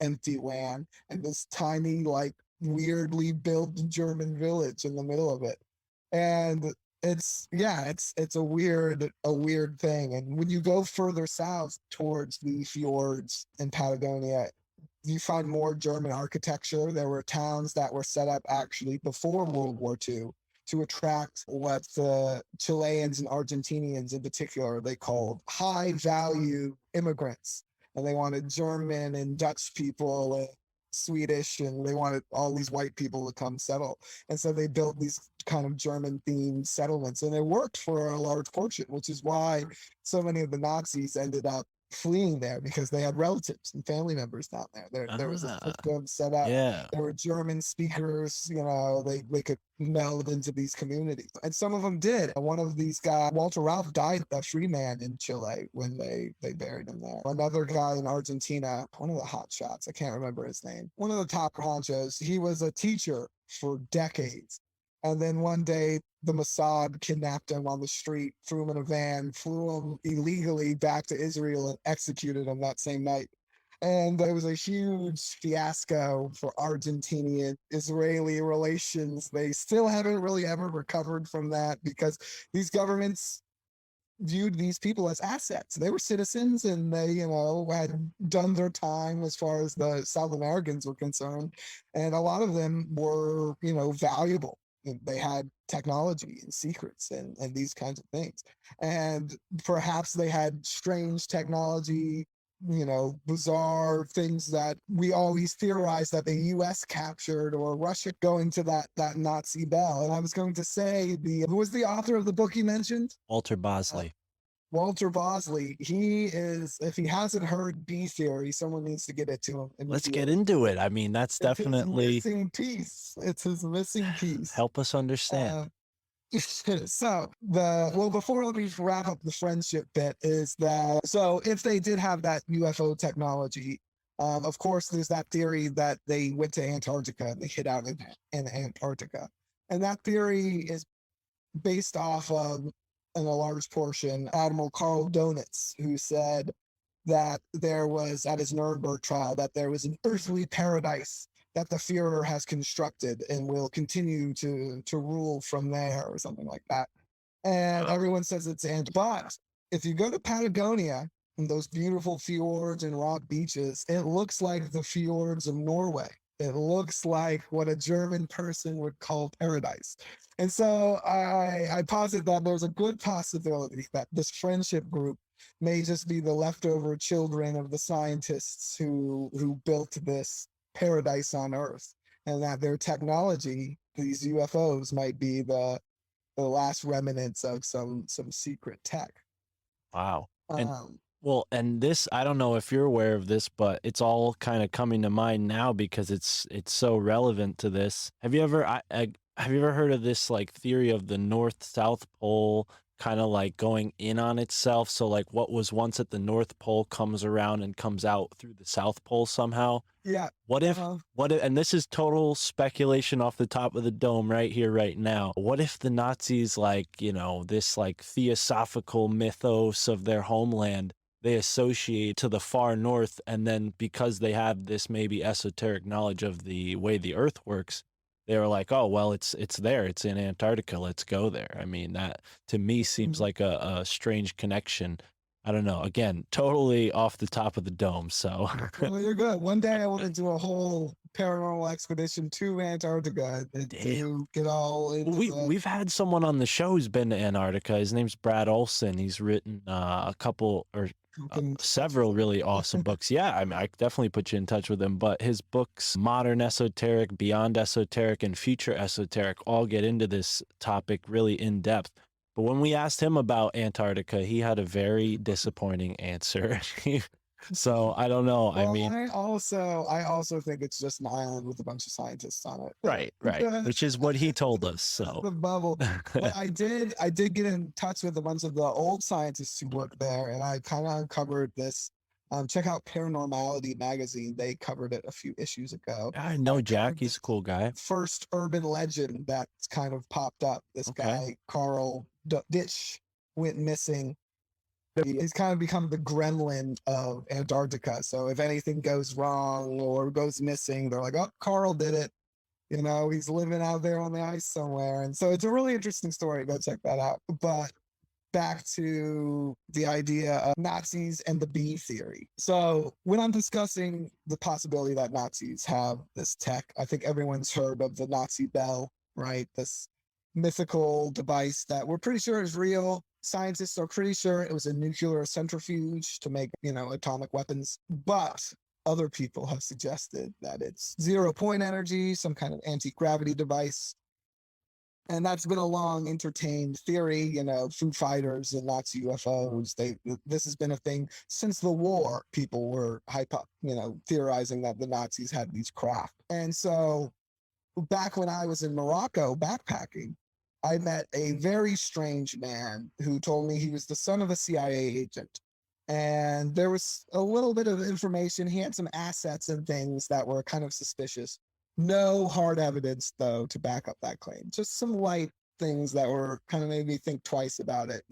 empty land and this tiny, like, weirdly built German village in the middle of it. And it's a weird thing. And when you go further south towards the fjords in Patagonia, you find more German architecture. There were towns that were set up actually before World War II to attract what the Chileans and Argentinians in particular, they called high value immigrants. And they wanted German and Dutch people and Swedish, and they wanted all these white people to come settle. And so they built these kind of German themed settlements, and it worked for a large portion, which is why so many of the Nazis ended up fleeing there, because they had relatives and family members down there. There was a system set up. Yeah. There were German speakers, they could meld into these communities. And some of them did. One of these guys, Walter Ralph, died a free man in Chile when they buried him there. Another guy in Argentina, one of the hot shots, I can't remember his name, one of the top honchos, he was a teacher for decades. And then one day, the Mossad kidnapped him on the street, threw him in a van, flew him illegally back to Israel, and executed him that same night. And it was a huge fiasco for Argentinian-Israeli relations. They still haven't really ever recovered from that, because these governments viewed these people as assets. They were citizens, and they, had done their time as far as the South Americans were concerned. And a lot of them were, valuable. They had technology and secrets and these kinds of things. And perhaps they had strange technology bizarre things that we always theorize that the US captured, or Russia going to that Nazi bell. And I was going to say, who was the author of the book you mentioned? Walter Bosley. Walter Bosley. He is, if he hasn't heard B theory, someone needs to get it to him. Let's get into it. I mean, that's definitely his missing piece. It's his missing piece. help us understand. Before let me wrap up the friendship bit, is that, so if they did have that UFO technology, of course, there's that theory that they went to Antarctica and they hid out in Antarctica. And that theory is based off of, in a large portion, Admiral Carl Donitz, who said that there was, at his Nuremberg trial, that there was an earthly paradise that the Führer has constructed and will continue to rule from there, or something like that. And everyone says it's but if you go to Patagonia and those beautiful fjords and rock beaches, it looks like the fjords of Norway. It looks like what a German person would call paradise. And so I posit that there's a good possibility that this friendship group may just be the leftover children of the scientists who built this paradise on Earth, and that their technology, these UFOs, might be the last remnants of some secret tech. Wow. And this, I don't know if you're aware of this, but it's all kind of coming to mind now because it's so relevant to this. Have you ever heard of this like theory of the North-South Pole kind of like going in on itself? So like what was once at the North Pole comes around and comes out through the South Pole somehow. Yeah. What if, and this is total speculation off the top of the dome right here, right now. What if the Nazis, like, this like theosophical mythos of their homeland, they associate to the far north, and then because they have this maybe esoteric knowledge of the way the Earth works, they were like, oh, well, it's there. It's in Antarctica. Let's go there. I mean, that to me seems like a strange connection. I don't know. Again, totally off the top of the dome. So well, you're good. One day I want to do a whole paranormal expedition to Antarctica to get all into we've had someone on the show who's been to Antarctica. His name's Brad Olson. He's written a couple or several really awesome books. Yeah, I mean, I definitely put you in touch with him, but his books, Modern Esoteric, Beyond Esoteric, and Future Esoteric, all get into this topic really in depth. But when we asked him about Antarctica, he had a very disappointing answer. So I don't know. Well, I mean, I also think it's just an island with a bunch of scientists on it. Right, which is what he told us. So the bubble. But I did get in touch with a bunch of the old scientists who work there, and I kind of uncovered this. Check out Paranormality magazine. They covered it a few issues ago. I know Jack. He's a cool guy. First urban legend that's kind of popped up. This guy, Carl Ditch, went missing. He's kind of become the gremlin of Antarctica. So if anything goes wrong or goes missing, they're like, oh, Carl did it. He's living out there on the ice somewhere. And so it's a really interesting story. Go check that out. But back to the idea of Nazis and the bee theory. So when I'm discussing the possibility that Nazis have this tech, I think everyone's heard of the Nazi bell, right? This mythical device that we're pretty sure is real. Scientists are pretty sure it was a nuclear centrifuge to make, atomic weapons. But other people have suggested that it's 0-point energy, some kind of anti-gravity device. And that's been a long entertained theory, Foo Fighters and Nazi UFOs. This has been a thing since the war. People were theorizing that the Nazis had these craft. And so back when I was in Morocco backpacking, I met a very strange man who told me he was the son of a CIA agent. And there was a little bit of information. He had some assets and things that were kind of suspicious. No hard evidence, though, to back up that claim. Just some light things that were kind of made me think twice about it,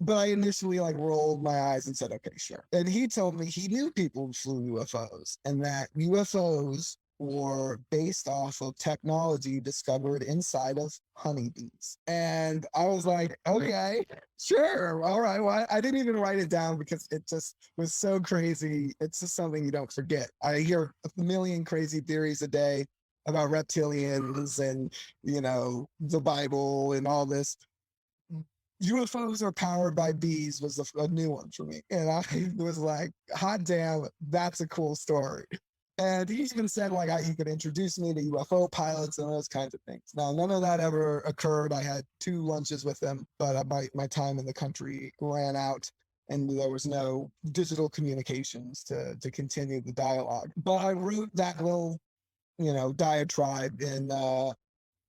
But I initially rolled my eyes and said, okay, sure. And he told me he knew people who flew UFOs and that UFOs were based off of technology discovered inside of honeybees. And I was like, okay, sure. All right. Well, I didn't even write it down because it just was so crazy. It's just something you don't forget. I hear a million crazy theories a day about reptilians and, the Bible and all this. UFOs are powered by bees was a new one for me. And I was like, hot damn, that's a cool story. And he even said like he could introduce me to UFO pilots and those kinds of things. Now, none of that ever occurred. I had 2 lunches with them, but my time in the country ran out and there was no digital communications to continue the dialogue. But I wrote that little, diatribe in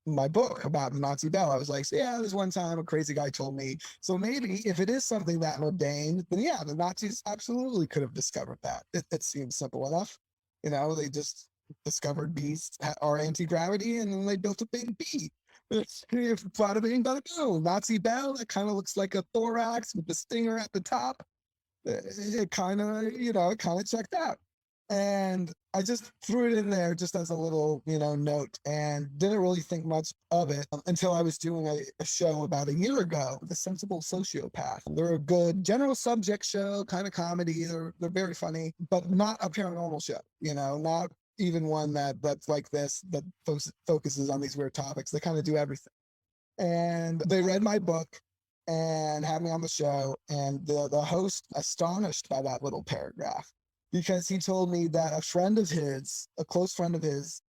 my book about the Nazi Bell. I was like, so yeah, there's one time a crazy guy told me. So maybe if it is something that mundane, then yeah, the Nazis absolutely could have discovered that. It seems simple enough. They just discovered bees are anti-gravity and then they built a big bee. Bada bing, bada boom. Nazi Bell, it kind of looks like a thorax with the stinger at the top. It kind of checked out. And I just threw it in there just as a little, note and didn't really think much of it until I was doing a show about a year ago, The Sensible Sociopath. They're a good general subject show, kind of comedy. They're very funny, but not a paranormal show, not even one that's like this, that focuses on these weird topics. They kind of do everything. And they read my book and had me on the show. And the host astonished by that little paragraph, because he told me that a close friend of his,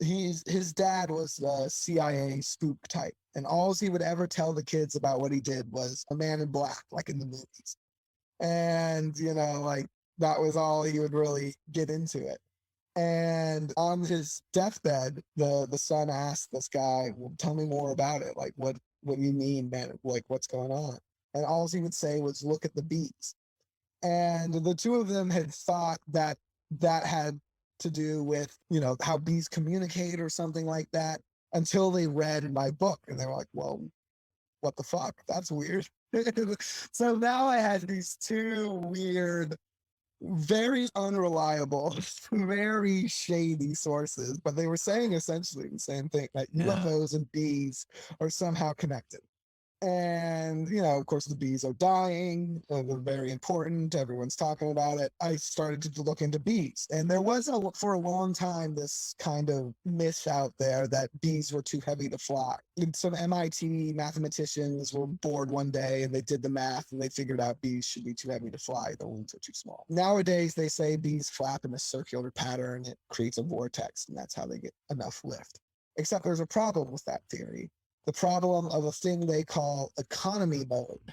his dad was a CIA spook type. And all he would ever tell the kids about what he did was a man in black, like in the movies. And, that was all he would really get into it. And on his deathbed, the son asked this guy, well, tell me more about it. Like, what do you mean, man? Like, what's going on? And all he would say was, look at the bees. And the 2 of them had thought that had to do with, how bees communicate or something like that, until they read my book. And they were like, well, what the fuck? That's weird. So now I had these 2 weird, very unreliable, very shady sources, but they were saying essentially the same thing, that UFOs and bees are somehow connected. And, of course, the bees are dying. They're very important. Everyone's talking about it. I started to look into bees. And there was, for a long time, this kind of myth out there that bees were too heavy to fly. And some MIT mathematicians were bored one day and they did the math and they figured out bees should be too heavy to fly. The wings are too small. Nowadays, they say bees flap in a circular pattern. It creates a vortex, and that's how they get enough lift. Except there's a problem with that theory. The problem of a thing they call economy mode.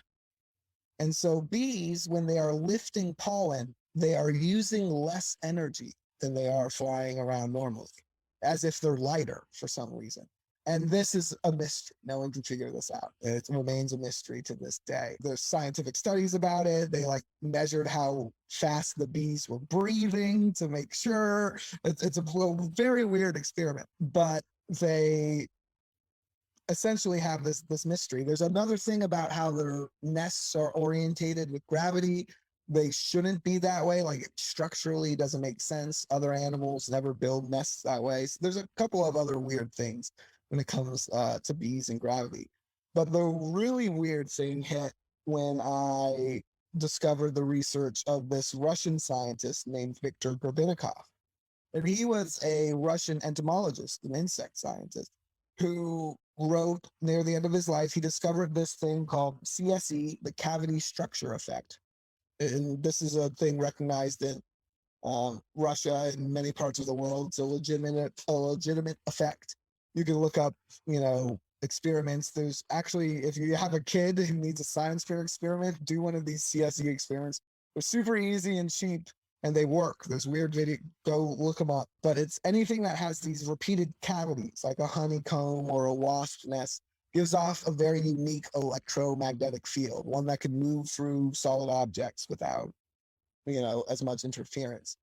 And so bees, when they are lifting pollen, they are using less energy than they are flying around normally, as if they're lighter for some reason. And this is a mystery. No one can figure this out. It remains a mystery to this day. There's scientific studies about it. They measured how fast the bees were breathing to make sure. It's a very weird experiment, but they essentially have this mystery. There's another thing about how their nests are orientated with gravity. They shouldn't be that way. Like, it structurally doesn't make sense. Other animals never build nests that way. So there's a couple of other weird things when it comes to bees and gravity. But the really weird thing hit when I discovered the research of this Russian scientist named Viktor Grebennikov. And he was a Russian entomologist, an insect scientist, who wrote near the end of his life, he discovered this thing called CSE, the cavity structure effect. And this is a thing recognized in Russia and many parts of the world. It's a legitimate effect. You can look up, experiments. There's actually, if you have a kid who needs a science fair experiment, do one of these CSE experiments. They're super easy and cheap, and they work. There's weird video, go look them up. But it's anything that has these repeated cavities, like a honeycomb or a wasp nest, gives off a very unique electromagnetic field, one that can move through solid objects without, as much interference.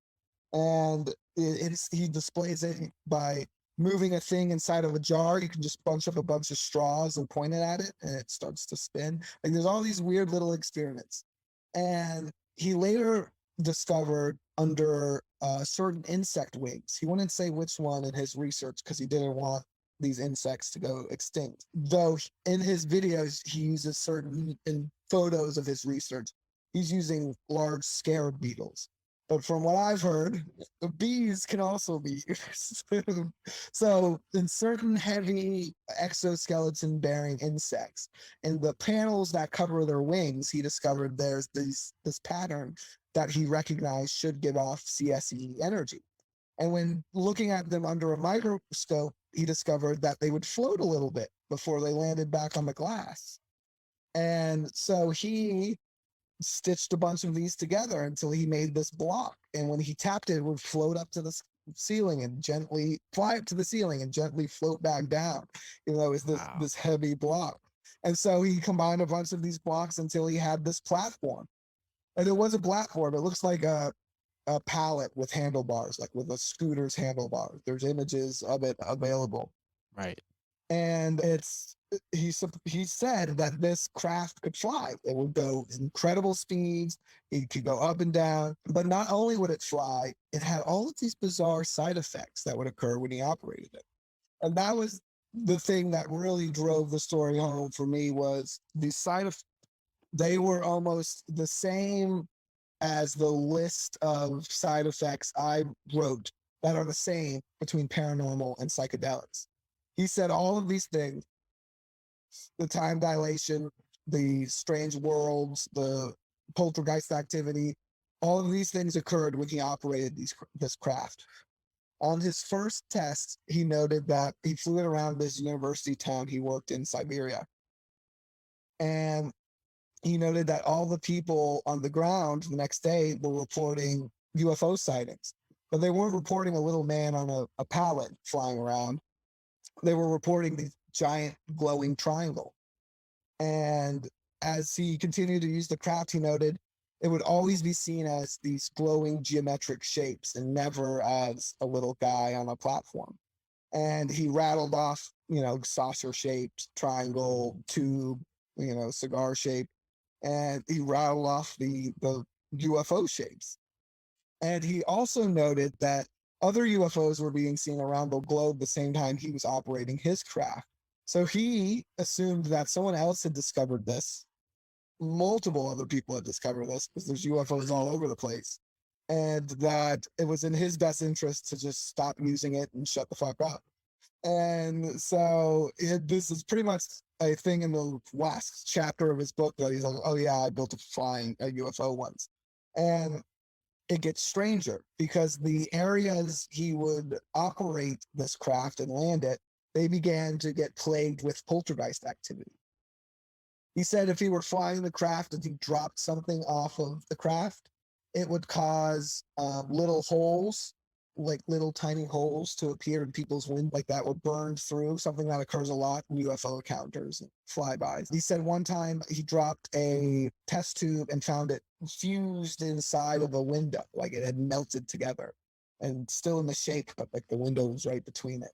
And he displays it by moving a thing inside of a jar. You can just bunch up a bunch of straws and point it at it, and it starts to spin. Like, there's all these weird little experiments. And he later discovered under certain insect wings. He wouldn't say which one in his research because he didn't want these insects to go extinct. Though in his videos, he uses certain, in photos of his research, he's using large scarab beetles. But from what I've heard, bees can also be used. So in certain heavy exoskeleton bearing insects, in the panels that cover their wings, he discovered there's this pattern that he recognized should give off CSE energy. And when looking at them under a microscope, he discovered that they would float a little bit before they landed back on the glass. And so he stitched a bunch of these together until he made this block. And when he tapped it, it would float up to the ceiling and gently fly up to the ceiling and gently float back down. You know, it's this heavy block. And so he combined a bunch of these blocks until he had this platform. And it was a platform. It looks like a pallet with handlebars, like with a scooter's handlebars. There's images of it available. Right. And he said that this craft could fly. It would go incredible speeds. It could go up and down. But not only would it fly, it had all of these bizarre side effects that would occur when he operated it. And that was the thing that really drove the story home for me, was these side effects. They were almost the same as the list of side effects I wrote that are the same between paranormal and psychedelics. He said all of these things, the time dilation, the strange worlds, the poltergeist activity, all of these things occurred when he operated this craft. On his first test, he noted that he flew it around this university town he worked in Siberia. And he noted that all the people on the ground the next day were reporting UFO sightings, but they weren't reporting a little man on a pallet flying around. They were reporting the giant glowing triangle. And as he continued to use the craft, he noted it would always be seen as these glowing geometric shapes and never as a little guy on a platform. And he rattled off, saucer shapes, triangle, tube, cigar shape. And he rattled off the UFO shapes. And he also noted that other UFOs were being seen around the globe the same time he was operating his craft. So he assumed that someone else had discovered this. Multiple other people had discovered this, because there's UFOs all over the place. And that it was in his best interest to just stop using it and shut the fuck up. And so this is pretty much a thing in the last chapter of his book that he's like, oh yeah, I built a UFO once. And it gets stranger, because the areas he would operate this craft and land it, they began to get plagued with poltergeist activity. He said if he were flying the craft and he dropped something off of the craft, it would cause little holes, like little tiny holes, to appear in people's wind, like that would burn through, something that occurs a lot in UFO encounters and flybys. He said one time he dropped a test tube and found it fused inside of a window, like it had melted together and still in the shape, but like the window was right between it.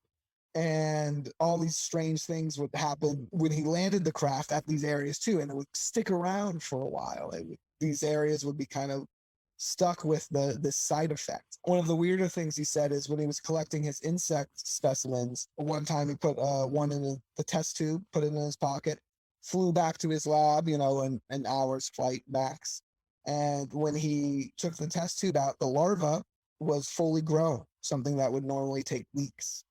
And all these strange things would happen when he landed the craft at these areas too, and it would stick around for a while. These areas would be kind of stuck with this side effect. One of the weirder things he said is when he was collecting his insect specimens, one time he put one in the test tube, put it in his pocket, flew back to his lab, an hour's flight max. And when he took the test tube out, the larva was fully grown, something that would normally take weeks.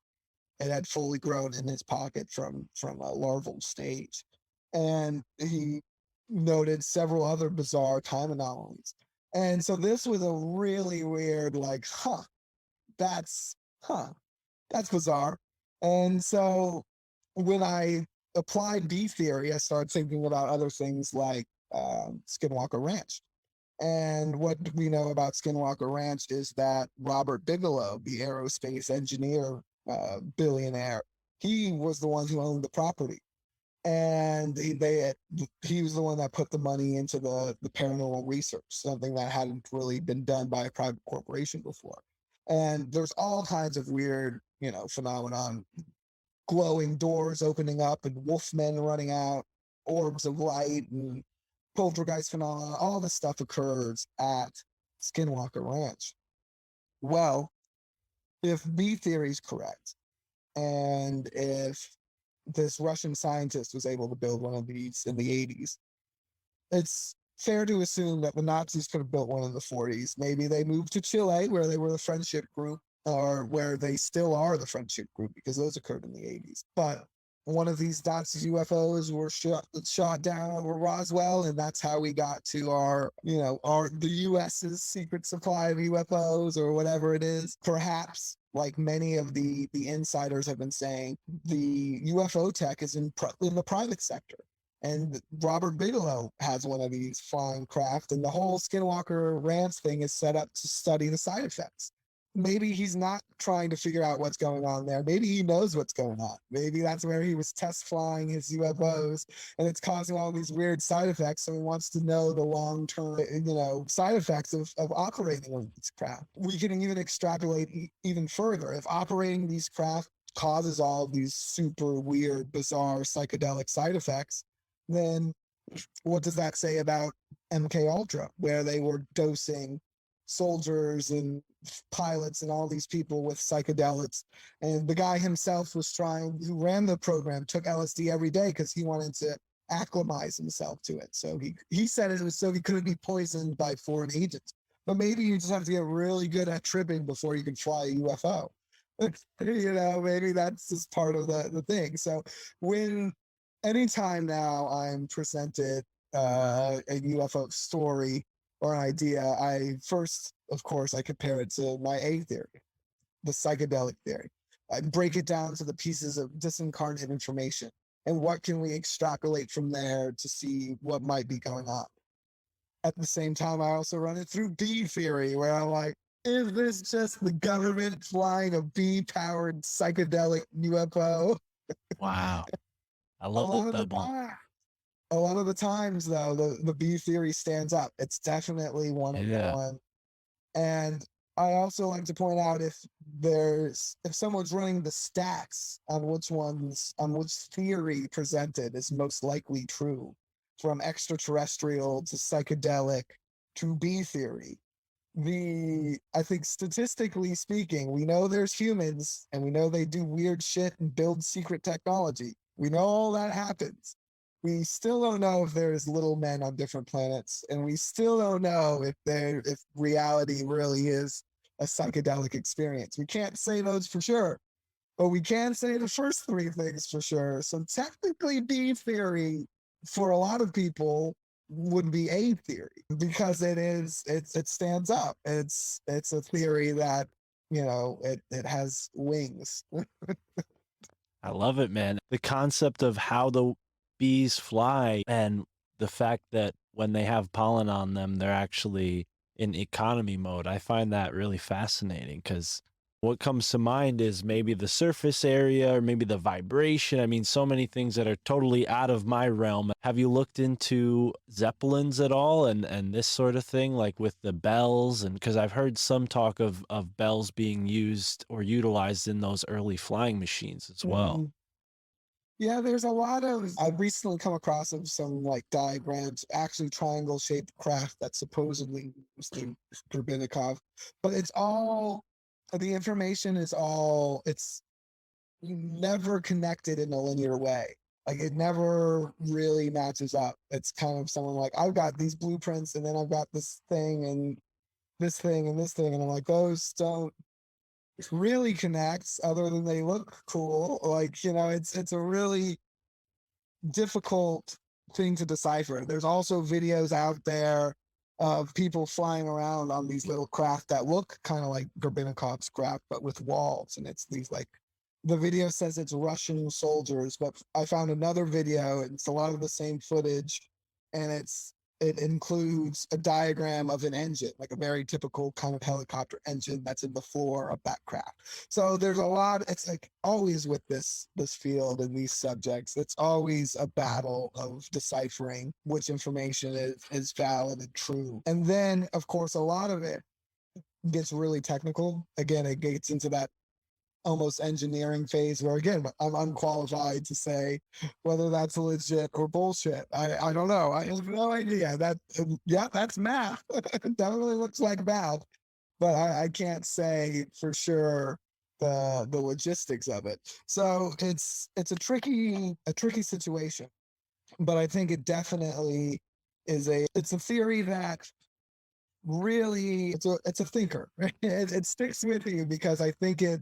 It had fully grown in his pocket from a larval stage. And he noted several other bizarre time anomalies. And so this was a really weird, that's bizarre. And so when I applied B theory, I started thinking about other things like Skinwalker Ranch. And what we know about Skinwalker Ranch is that Robert Bigelow, the aerospace engineer billionaire, he was the one who owned the property. And he was the one that put the money into the paranormal research, something that hadn't really been done by a private corporation before. And there's all kinds of weird, phenomenon, glowing doors opening up and wolfmen running out, orbs of light and poltergeist phenomena. All this stuff occurs at Skinwalker Ranch. Well, if B theory is correct, and if this Russian scientist was able to build one of these in the 80s, it's fair to assume that the Nazis could have built one in the 40s. Maybe they moved to Chile, where they were the friendship group, or where they still are the friendship group, because those occurred in the 80s. But one of these Nazi UFOs were shot down over Roswell, and that's how we got to the U.S.'s secret supply of UFOs, or whatever it is. Perhaps, like many of the insiders have been saying, the UFO tech is in the private sector. And Robert Bigelow has one of these flying craft, and the whole Skinwalker Ranch thing is set up to study the side effects. Maybe he's not trying to figure out what's going on there. Maybe he knows what's going on. Maybe that's where he was test flying his UFOs, and it's causing all these weird side effects. So he wants to know the long-term, side effects of operating one of these craft. We can even extrapolate even further. If operating these craft causes all these super weird, bizarre psychedelic side effects, then what does that say about MK Ultra, where they were dosing soldiers and pilots and all these people with psychedelics? And the guy himself who ran the program, took LSD every day because he wanted to acclimatize himself to it. So he said it was so he couldn't be poisoned by foreign agents. But maybe you just have to get really good at tripping before you can fly a UFO. Maybe that's just part of the thing. So anytime now I'm presented a UFO story or an idea, I first, of course, I compare it to my A theory, the psychedelic theory. I break it down to the pieces of disincarnate information, and what can we extrapolate from there to see what might be going on. At the same time, I also run it through B theory, where I'm like, is this just the government flying a B-powered psychedelic UFO? Wow. I love that double. A lot of the times, though, the B theory stands up. It's definitely one of one. And I also like to point out, if someone's running the stats on which theory presented is most likely true, from extraterrestrial to psychedelic to B theory, I think statistically speaking, we know there's humans, and we know they do weird shit and build secret technology. We know all that happens. We still don't know if there's little men on different planets, and we still don't know if reality really is a psychedelic experience. We can't say those for sure, but we can say the first three things for sure. So technically, B theory for a lot of people would be A theory, because it stands up. It's a theory that it has wings. I love it, man. The concept of how the bees fly, and the fact that when they have pollen on them, they're actually in economy mode. I find that really fascinating, because what comes to mind is maybe the surface area, or maybe the vibration. I mean, so many things that are totally out of my realm. Have you looked into Zeppelins at all, and this sort of thing, like with the bells? And because I've heard some talk of bells being used or utilized in those early flying machines as well. Yeah, there's a lot of, I've recently come across some like diagrams, actually triangle shaped craft that supposedly used in Grebennikov, but the information is it's never connected in a linear way. Like, it never really matches up. It's kind of someone like, I've got these blueprints, and then I've got this thing and this thing and this thing. And I'm like, those don't really connect, other than they look cool. Like, it's a really difficult thing to decipher. There's also videos out there of people flying around on these little craft that look kind of like Grebennikov's craft, but with walls. And it's these, like, the video says it's Russian soldiers, but I found another video, and it's a lot of the same footage, and it includes a diagram of an engine, like a very typical kind of helicopter engine that's in the floor of that craft. So there's a lot. It's like always with this field and these subjects, it's always a battle of deciphering which information is valid and true. And then, of course, a lot of it gets really technical. Again, it gets into that almost engineering phase, where, again, I'm unqualified to say whether that's legit or bullshit. I don't know. I have no idea. That's math. It definitely looks like math, but I can't say for sure the logistics of it. So it's a tricky situation, but I think it definitely it's a theory that really it's a thinker. It sticks with you because I think it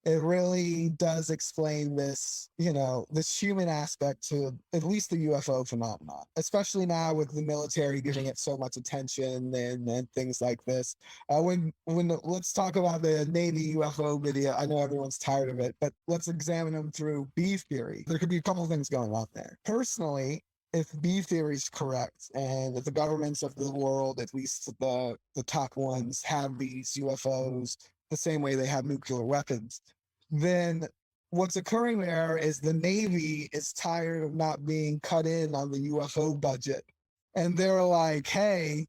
really does explain this, this human aspect to at least the UFO phenomenon, especially now with the military giving it so much attention and things like this. Let's talk about the Navy UFO video. I know everyone's tired of it, but let's examine them through B theory. There could be a couple of things going on there. Personally, if B theory is correct, and if the governments of the world, at least the top ones, have these UFOs the same way they have nuclear weapons, then what's occurring there is the Navy is tired of not being cut in on the UFO budget. And they're like, hey,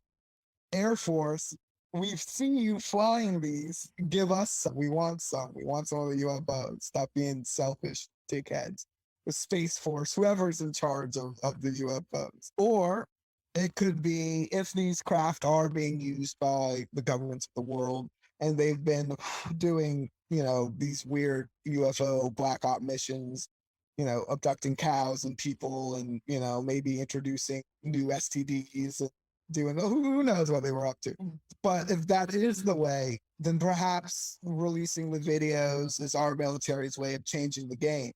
Air Force, we've seen you flying these. Give us some. We want some. We want some of the UFOs. Stop being selfish dickheads. The Space Force, whoever's in charge of the UFOs. Or it could be if these craft are being used by the governments of the world and they've been doing, these weird UFO black op missions, abducting cows and people and, maybe introducing new STDs and doing, who knows what they were up to. But if that is the way, then perhaps releasing the videos is our military's way of changing the game.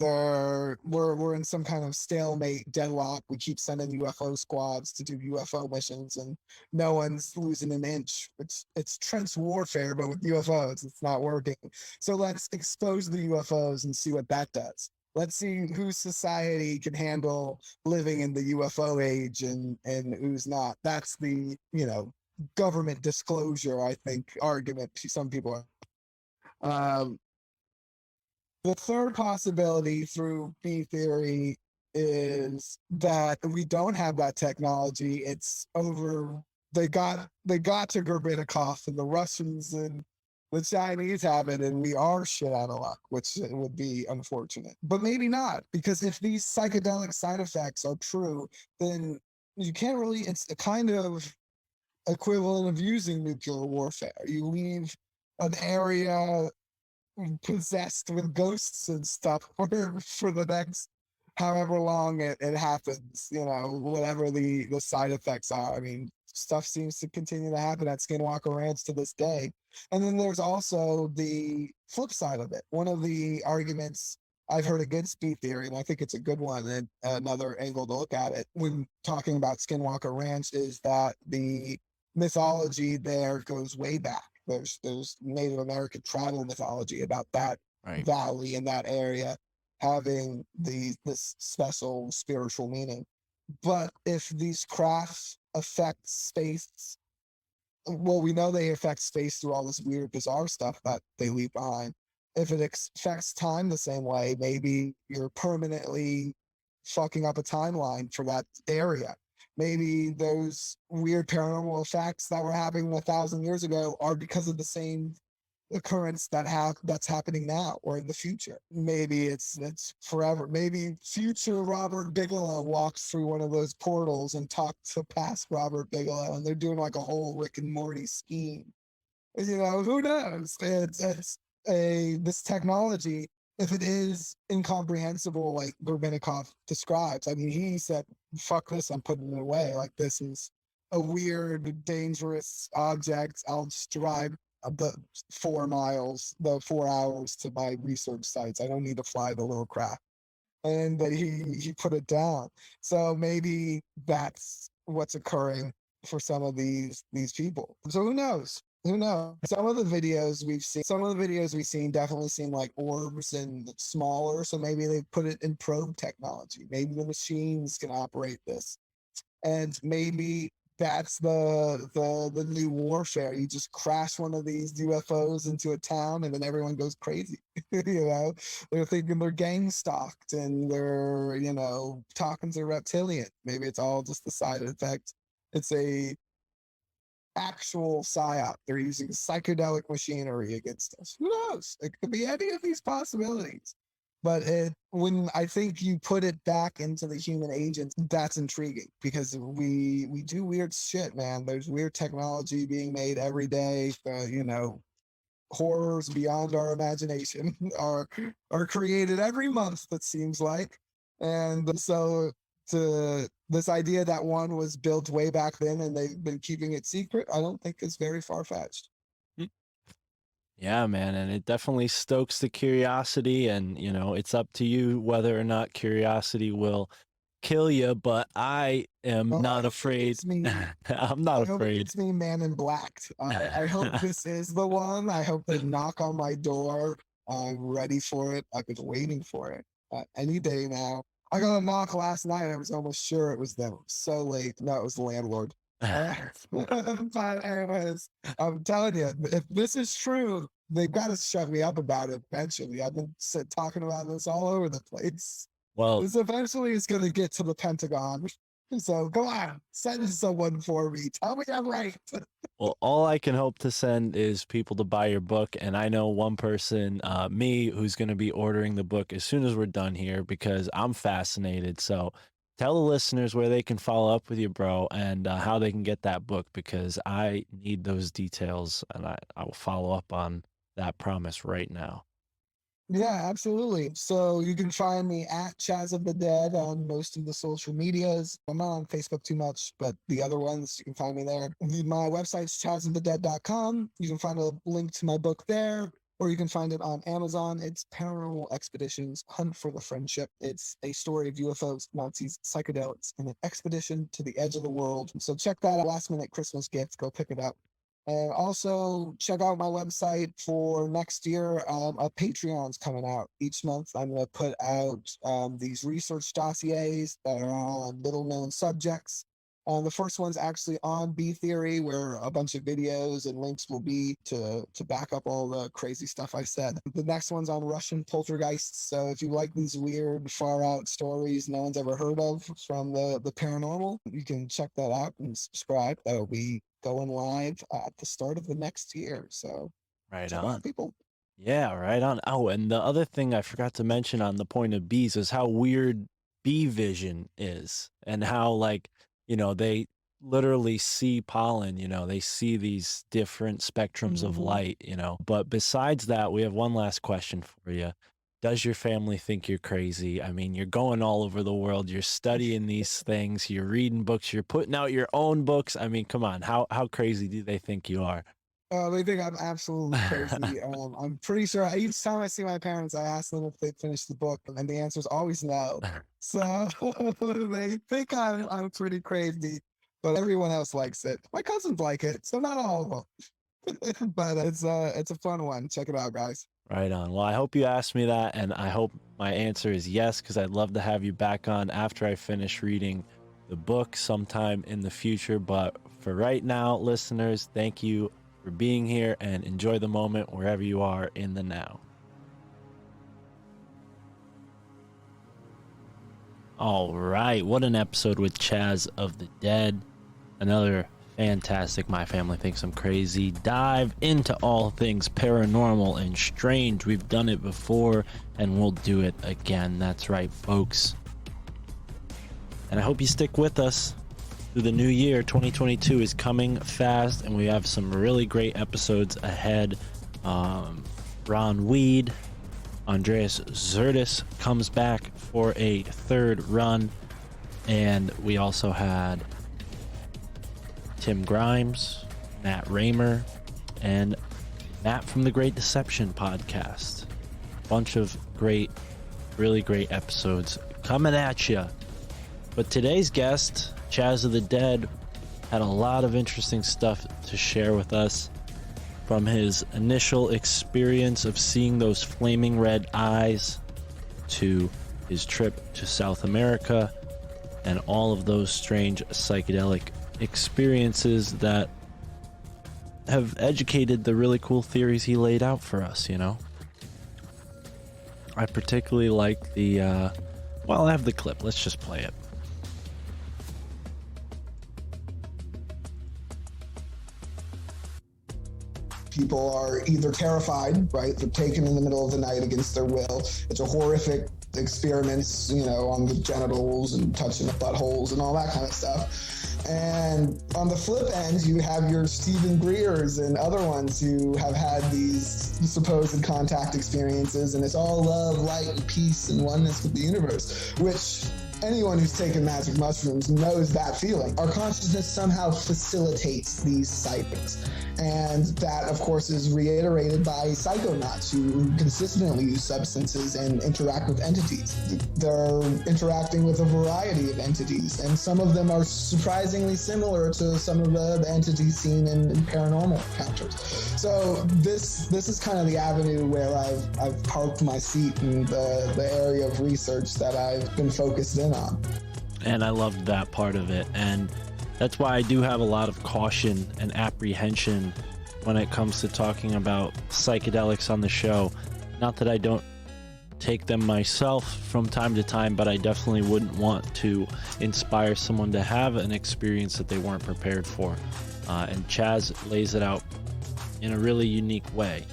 We're in some kind of stalemate, deadlock. We keep sending UFO squads to do UFO missions, and no one's losing an inch. It's trench warfare, but with UFOs, it's not working. So let's expose the UFOs and see what that does. Let's see whose society can handle living in the UFO age and who's not. That's the government disclosure, I think, argument some people are. The third possibility through B theory is that we don't have that technology. It's over. They got to Grebennikov, and the Russians and the Chinese have it, and we are shit out of luck, which would be unfortunate. But maybe not, because if these psychedelic side effects are true, then you can't really. It's a kind of equivalent of using nuclear warfare. You leave an area possessed with ghosts and stuff for the next however long it happens, whatever the side effects are. I mean, stuff seems to continue to happen at Skinwalker Ranch to this day. And then there's also the flip side of it. One of the arguments I've heard against B theory, and I think it's a good one and another angle to look at it when talking about Skinwalker Ranch, is that the mythology there goes way back. There's Native American tribal mythology about that valley in that area having this special spiritual meaning. But if these crafts affect space, well, we know they affect space through all this weird, bizarre stuff that they leave behind. If it affects time the same way, maybe you're permanently fucking up a timeline for that area. Maybe those weird paranormal effects that were happening 1,000 years ago are because of the same occurrence that's happening now or in the future. Maybe it's forever. Maybe future Robert Bigelow walks through one of those portals and talks to past Robert Bigelow, and they're doing like a whole Rick and Morty scheme. Who knows? This technology, if it is incomprehensible, like Grebennikov describes, I mean, he said, fuck this, I'm putting it away. Like, this is a weird, dangerous object. I'll just drive the 4 hours to my research sites. I don't need to fly the little craft. And that he put it down. So maybe that's what's occurring for some of these people. So who knows? Who knows? Some of the videos we've seen definitely seem like orbs and smaller. So maybe they put it in probe technology. Maybe the machines can operate this. And maybe that's the new warfare. You just crash one of these UFOs into a town and then everyone goes crazy. They're thinking they're gang stalked and they're, talking to reptilian. Maybe it's all just the side effect. It's a actual psyop. They're using psychedelic machinery against us. Who knows? It could be any of these possibilities. But when I think you put it back into the human agents, that's intriguing because we do weird shit, man. There's weird technology being made every day. Horrors beyond our imagination are created every month, it seems like. And so to this idea that one was built way back then and they've been keeping it secret, I don't think is very far-fetched. Yeah, man, and it definitely stokes the curiosity, and it's up to you whether or not curiosity will kill you, but I am Well, not I hope afraid. it's me. I'm not I hope afraid. it's me, Man in Black. I hope this is the one. I hope they knock on my door. I'm ready for it. I've been waiting for it. Any day now. I got a knock last night. I was almost sure it was them. It was so late. No, it was the landlord. But anyways, I'm telling you, if this is true, they've got to shut me up about it eventually. I've been talking about this all over the place. Well, This eventually is going to get to the Pentagon. So come on, send someone for me. Tell me I'm right. well, all I can hope to send is people to buy your book, and I know one person, me, who's going to be ordering the book as soon as we're done here because I'm fascinated. So tell the listeners where they can follow up with you, bro, and how they can get that book because I need those details, and I will follow up on that promise right now. Yeah, absolutely. So you can find me at Chaz of the Dead on most of the social medias. I'm not on Facebook too much, but the other ones, you can find me there. My website's chazofthedead.com. You can find a link to my book there, or you can find it on Amazon. It's Paranormal Expeditions, Hunt for the Friendship. It's a story of UFOs, Nazis, psychedelics, and an expedition to the edge of the world. So check that out. Last minute Christmas gift. Go pick it up. And also check out my website for next year. A Patreon's coming out each month. I'm going to put out these research dossiers that are on little known subjects. The first one's actually on B theory, where a bunch of videos and links will be to back up all the crazy stuff I said. The next one's on Russian poltergeists. So if you like these weird, far out stories no one's ever heard of from the paranormal, you can check that out and subscribe. That'll be going live at the start of the next year. So Right check it on. out, people. Yeah, right on. Oh, and the other thing I forgot to mention on the point of bees is how weird bee vision is and how, like, they literally see pollen, they see these different spectrums of Mhm. light, But besides that, we have one last question for you. Does your family think you're crazy? I mean, you're going all over the world, you're studying these things, you're reading books, you're putting out your own books. I mean, come on, how crazy do they think you are? They think I'm absolutely crazy. I'm pretty sure each time I see my parents, I ask them if they finished the book, and the answer is always no. So they think I'm pretty crazy, but everyone else likes it. My cousins like it, so not all of them. But it's a fun one. Check it out, guys. Right on. Well, I hope you asked me that, and I hope my answer is yes, because I'd love to have you back on after I finish reading the book sometime in the future. But for right now, listeners, thank you for being here and enjoy the moment wherever you are in the now. All right, what an episode with Chaz of the Dead. Another fantastic My Family Thinks I'm Crazy dive into all things paranormal and strange. We've done it before and we'll do it again. That's right, folks. And I hope you stick with us through the new year. 2022 is coming fast and we have some really great episodes ahead. Ron Weed, Andreas Zertis comes back for a third run, and we also had Tim Grimes, Matt Raymer, and Matt from the Great Deception podcast. Bunch of great, really great episodes coming at you. But today's guest, Chaz of the Dead, had a lot of interesting stuff to share with us, from his initial experience of seeing those flaming red eyes to his trip to South America and all of those strange psychedelic experiences that have educated the really cool theories he laid out for us, I particularly like the, I have the clip. Let's just play it. People are either terrified, right? They're taken in the middle of the night against their will. It's a horrific experiments, on the genitals and touching the buttholes and all that kind of stuff. And on the flip end, you have your Stephen Greers and other ones who have had these supposed contact experiences, and it's all love, light, and peace and oneness with the universe, which anyone who's taken magic mushrooms knows that feeling. Our consciousness somehow facilitates these sightings. And that, of course, is reiterated by psychonauts who consistently use substances and interact with entities. They're interacting with a variety of entities, and some of them are surprisingly similar to some of the entities seen in paranormal encounters. So this is kind of the avenue where I've parked my seat in the area of research that I've been focused in on. And I loved that part of it, and that's why I do have a lot of caution and apprehension when it comes to talking about psychedelics on the show. Not that I don't take them myself from time to time, but I definitely wouldn't want to inspire someone to have an experience that they weren't prepared for. And Chaz lays it out in a really unique way.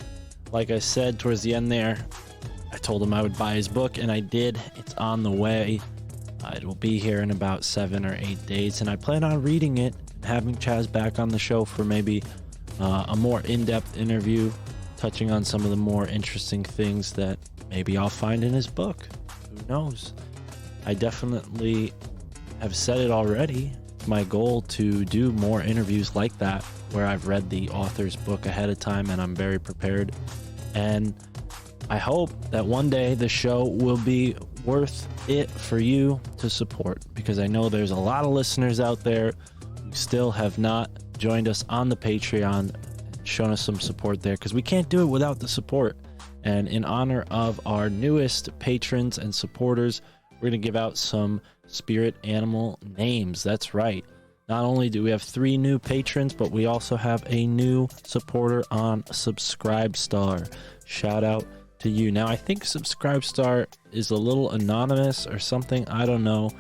Like I said towards the end there, I told him I would buy his book, and I did. It's on the way. It will be here in about 7 or 8 days, and I plan on reading it and having Chaz back on the show for maybe a more in-depth interview, touching on some of the more interesting things that maybe I'll find in his book. Who knows? I definitely have said it already. It's my goal to do more interviews like that, where I've read the author's book ahead of time and I'm very prepared. And I hope that one day the show will be worth it for you to support, because I know there's a lot of listeners out there who still have not joined us on the Patreon and shown us some support there, because we can't do it without the support. And in honor of our newest patrons and supporters, we're going to give out some spirit animal names. That's right. Not only do we have 3 new patrons, but we also have a new supporter on Subscribestar. Shout out to you. Now, I think Subscribestar is a little anonymous or something. I don't know.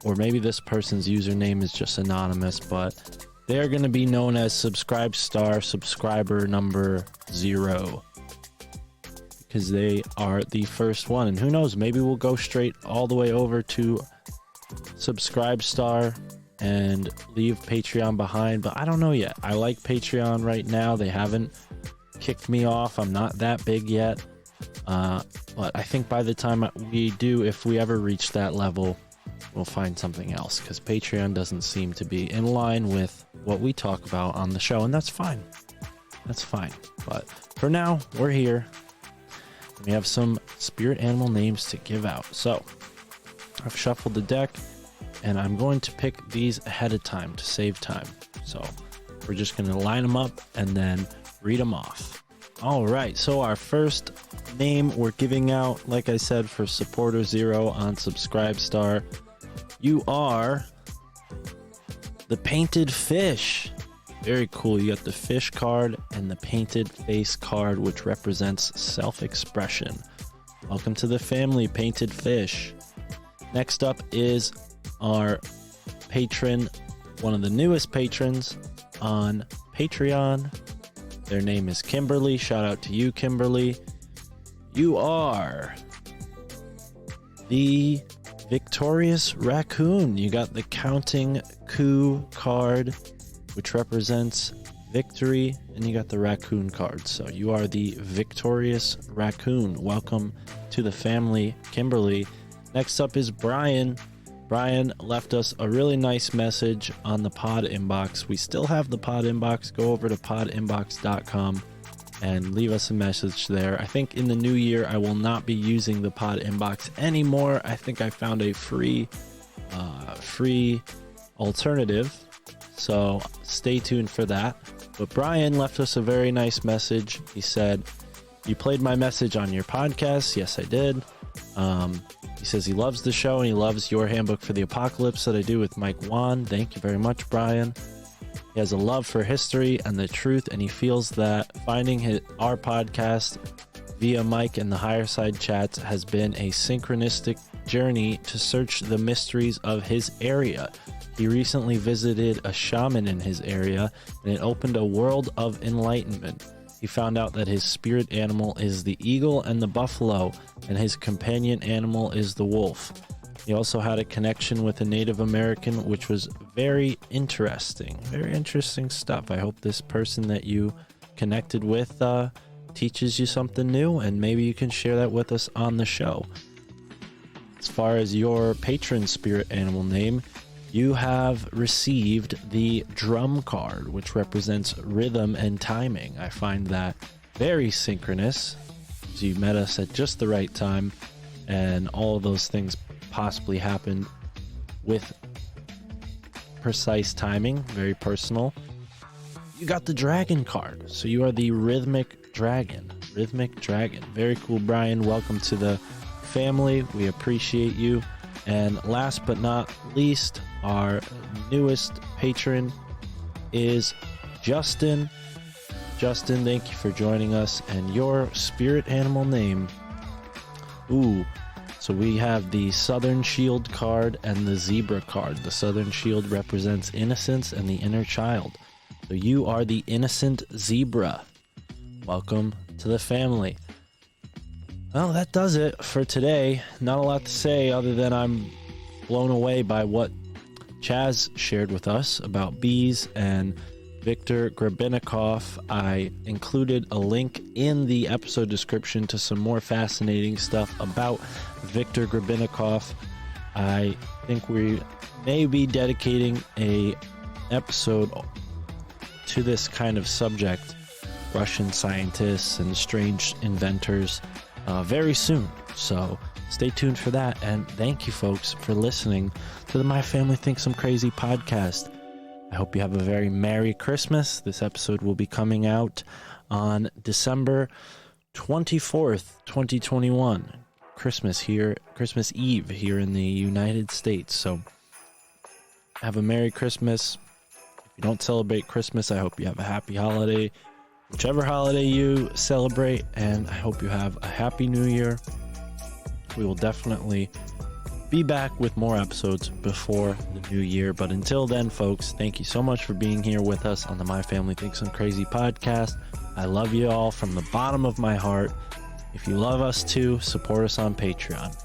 Or maybe this person's username is just anonymous, but they're going to be known as Subscribestar subscriber number 0, because they are the first one. And who knows, maybe we'll go straight all the way over to Subscribestar and leave Patreon behind, but I don't know yet. I like Patreon right now. They haven't kicked me off. I'm not that big yet. But I think by the time we do, if we ever reach that level, we'll find something else, because Patreon doesn't seem to be in line with what we talk about on the show, and that's fine. That's fine. But for now, we're here. We have some spirit animal names to give out. So I've shuffled the deck, and I'm going to pick these ahead of time to save time. So we're just going to line them up and then read them off. All right, so our first name we're giving out, like I said, for supporter 0 on Subscribestar, you are the Painted Fish. Very cool. You got the fish card and the painted face card, which represents self-expression. Welcome to the family, Painted Fish. Next up is our patron, one of the newest patrons on Patreon. Their name is Kimberly. Shout out to you, Kimberly. You are the Victorious Raccoon. You got the Counting Coup card, which represents victory, and you got the raccoon card. So you are the Victorious Raccoon. Welcome to the family, Kimberly. Next up is Brian. Brian left us a really nice message on the pod inbox. We still have the pod inbox. Go over to podinbox.com and leave us a message there. I think in the new year, I will not be using the pod inbox anymore. I think I found a free alternative. So stay tuned for that. But Brian left us a very nice message. He said, "You played my message on your podcast." Yes, I did. He says he loves the show and he loves your handbook for the apocalypse that I do with Mike Wan. Thank you very much, Brian. He has a love for history and the truth, and he feels that finding our podcast via Mike and the Higher Side Chats has been a synchronistic journey to search the mysteries of his area. He recently visited a shaman in his area, and it opened a world of enlightenment. He found out that his spirit animal is the eagle and the buffalo, and his companion animal is the wolf. He also had a connection with a Native American, which was very interesting. Very interesting stuff. I hope this person that you connected with teaches you something new, and maybe you can share that with us on the show. as far as your patron spirit animal name, you have received the drum card, which represents rhythm and timing. I find that very synchronous. You met us at just the right time, and all of those things possibly happened with precise timing, very personal. You got the dragon card, so you are the rhythmic dragon. Very cool, Brian. Welcome to the family. We appreciate you. And last but not least, our newest patron is Justin. Justin, thank you for joining us. And your spirit animal name, so we have the Southern Shield card and the Zebra card. The Southern Shield represents innocence and the inner child. So you are the innocent zebra. Welcome to the family. Well, that does it for today. Not a lot to say other than I'm blown away by what Chaz shared with us about bees and Viktor Grebennikov. I included a link in the episode description to some more fascinating stuff about Viktor Grebennikov. I think we may be dedicating a episode to this kind of subject, Russian scientists and strange inventors, very soon. So stay tuned for that. And thank you, folks, for listening to the My Family Thinks I'm Crazy podcast. I hope you have a very Merry Christmas. This episode will be coming out on December 24th, 2021. Christmas Eve here in the United States. So have a Merry Christmas. If you don't celebrate Christmas, I hope you have a happy holiday, whichever holiday you celebrate, and I hope you have a happy New Year. We will definitely be back with more episodes before the new year. But until then, folks, thank you so much for being here with us on the My Family Thinks I'm Crazy podcast. I love you all from the bottom of my heart. If you love us too, support us on Patreon.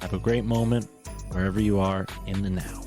Have a great moment wherever you are in the now.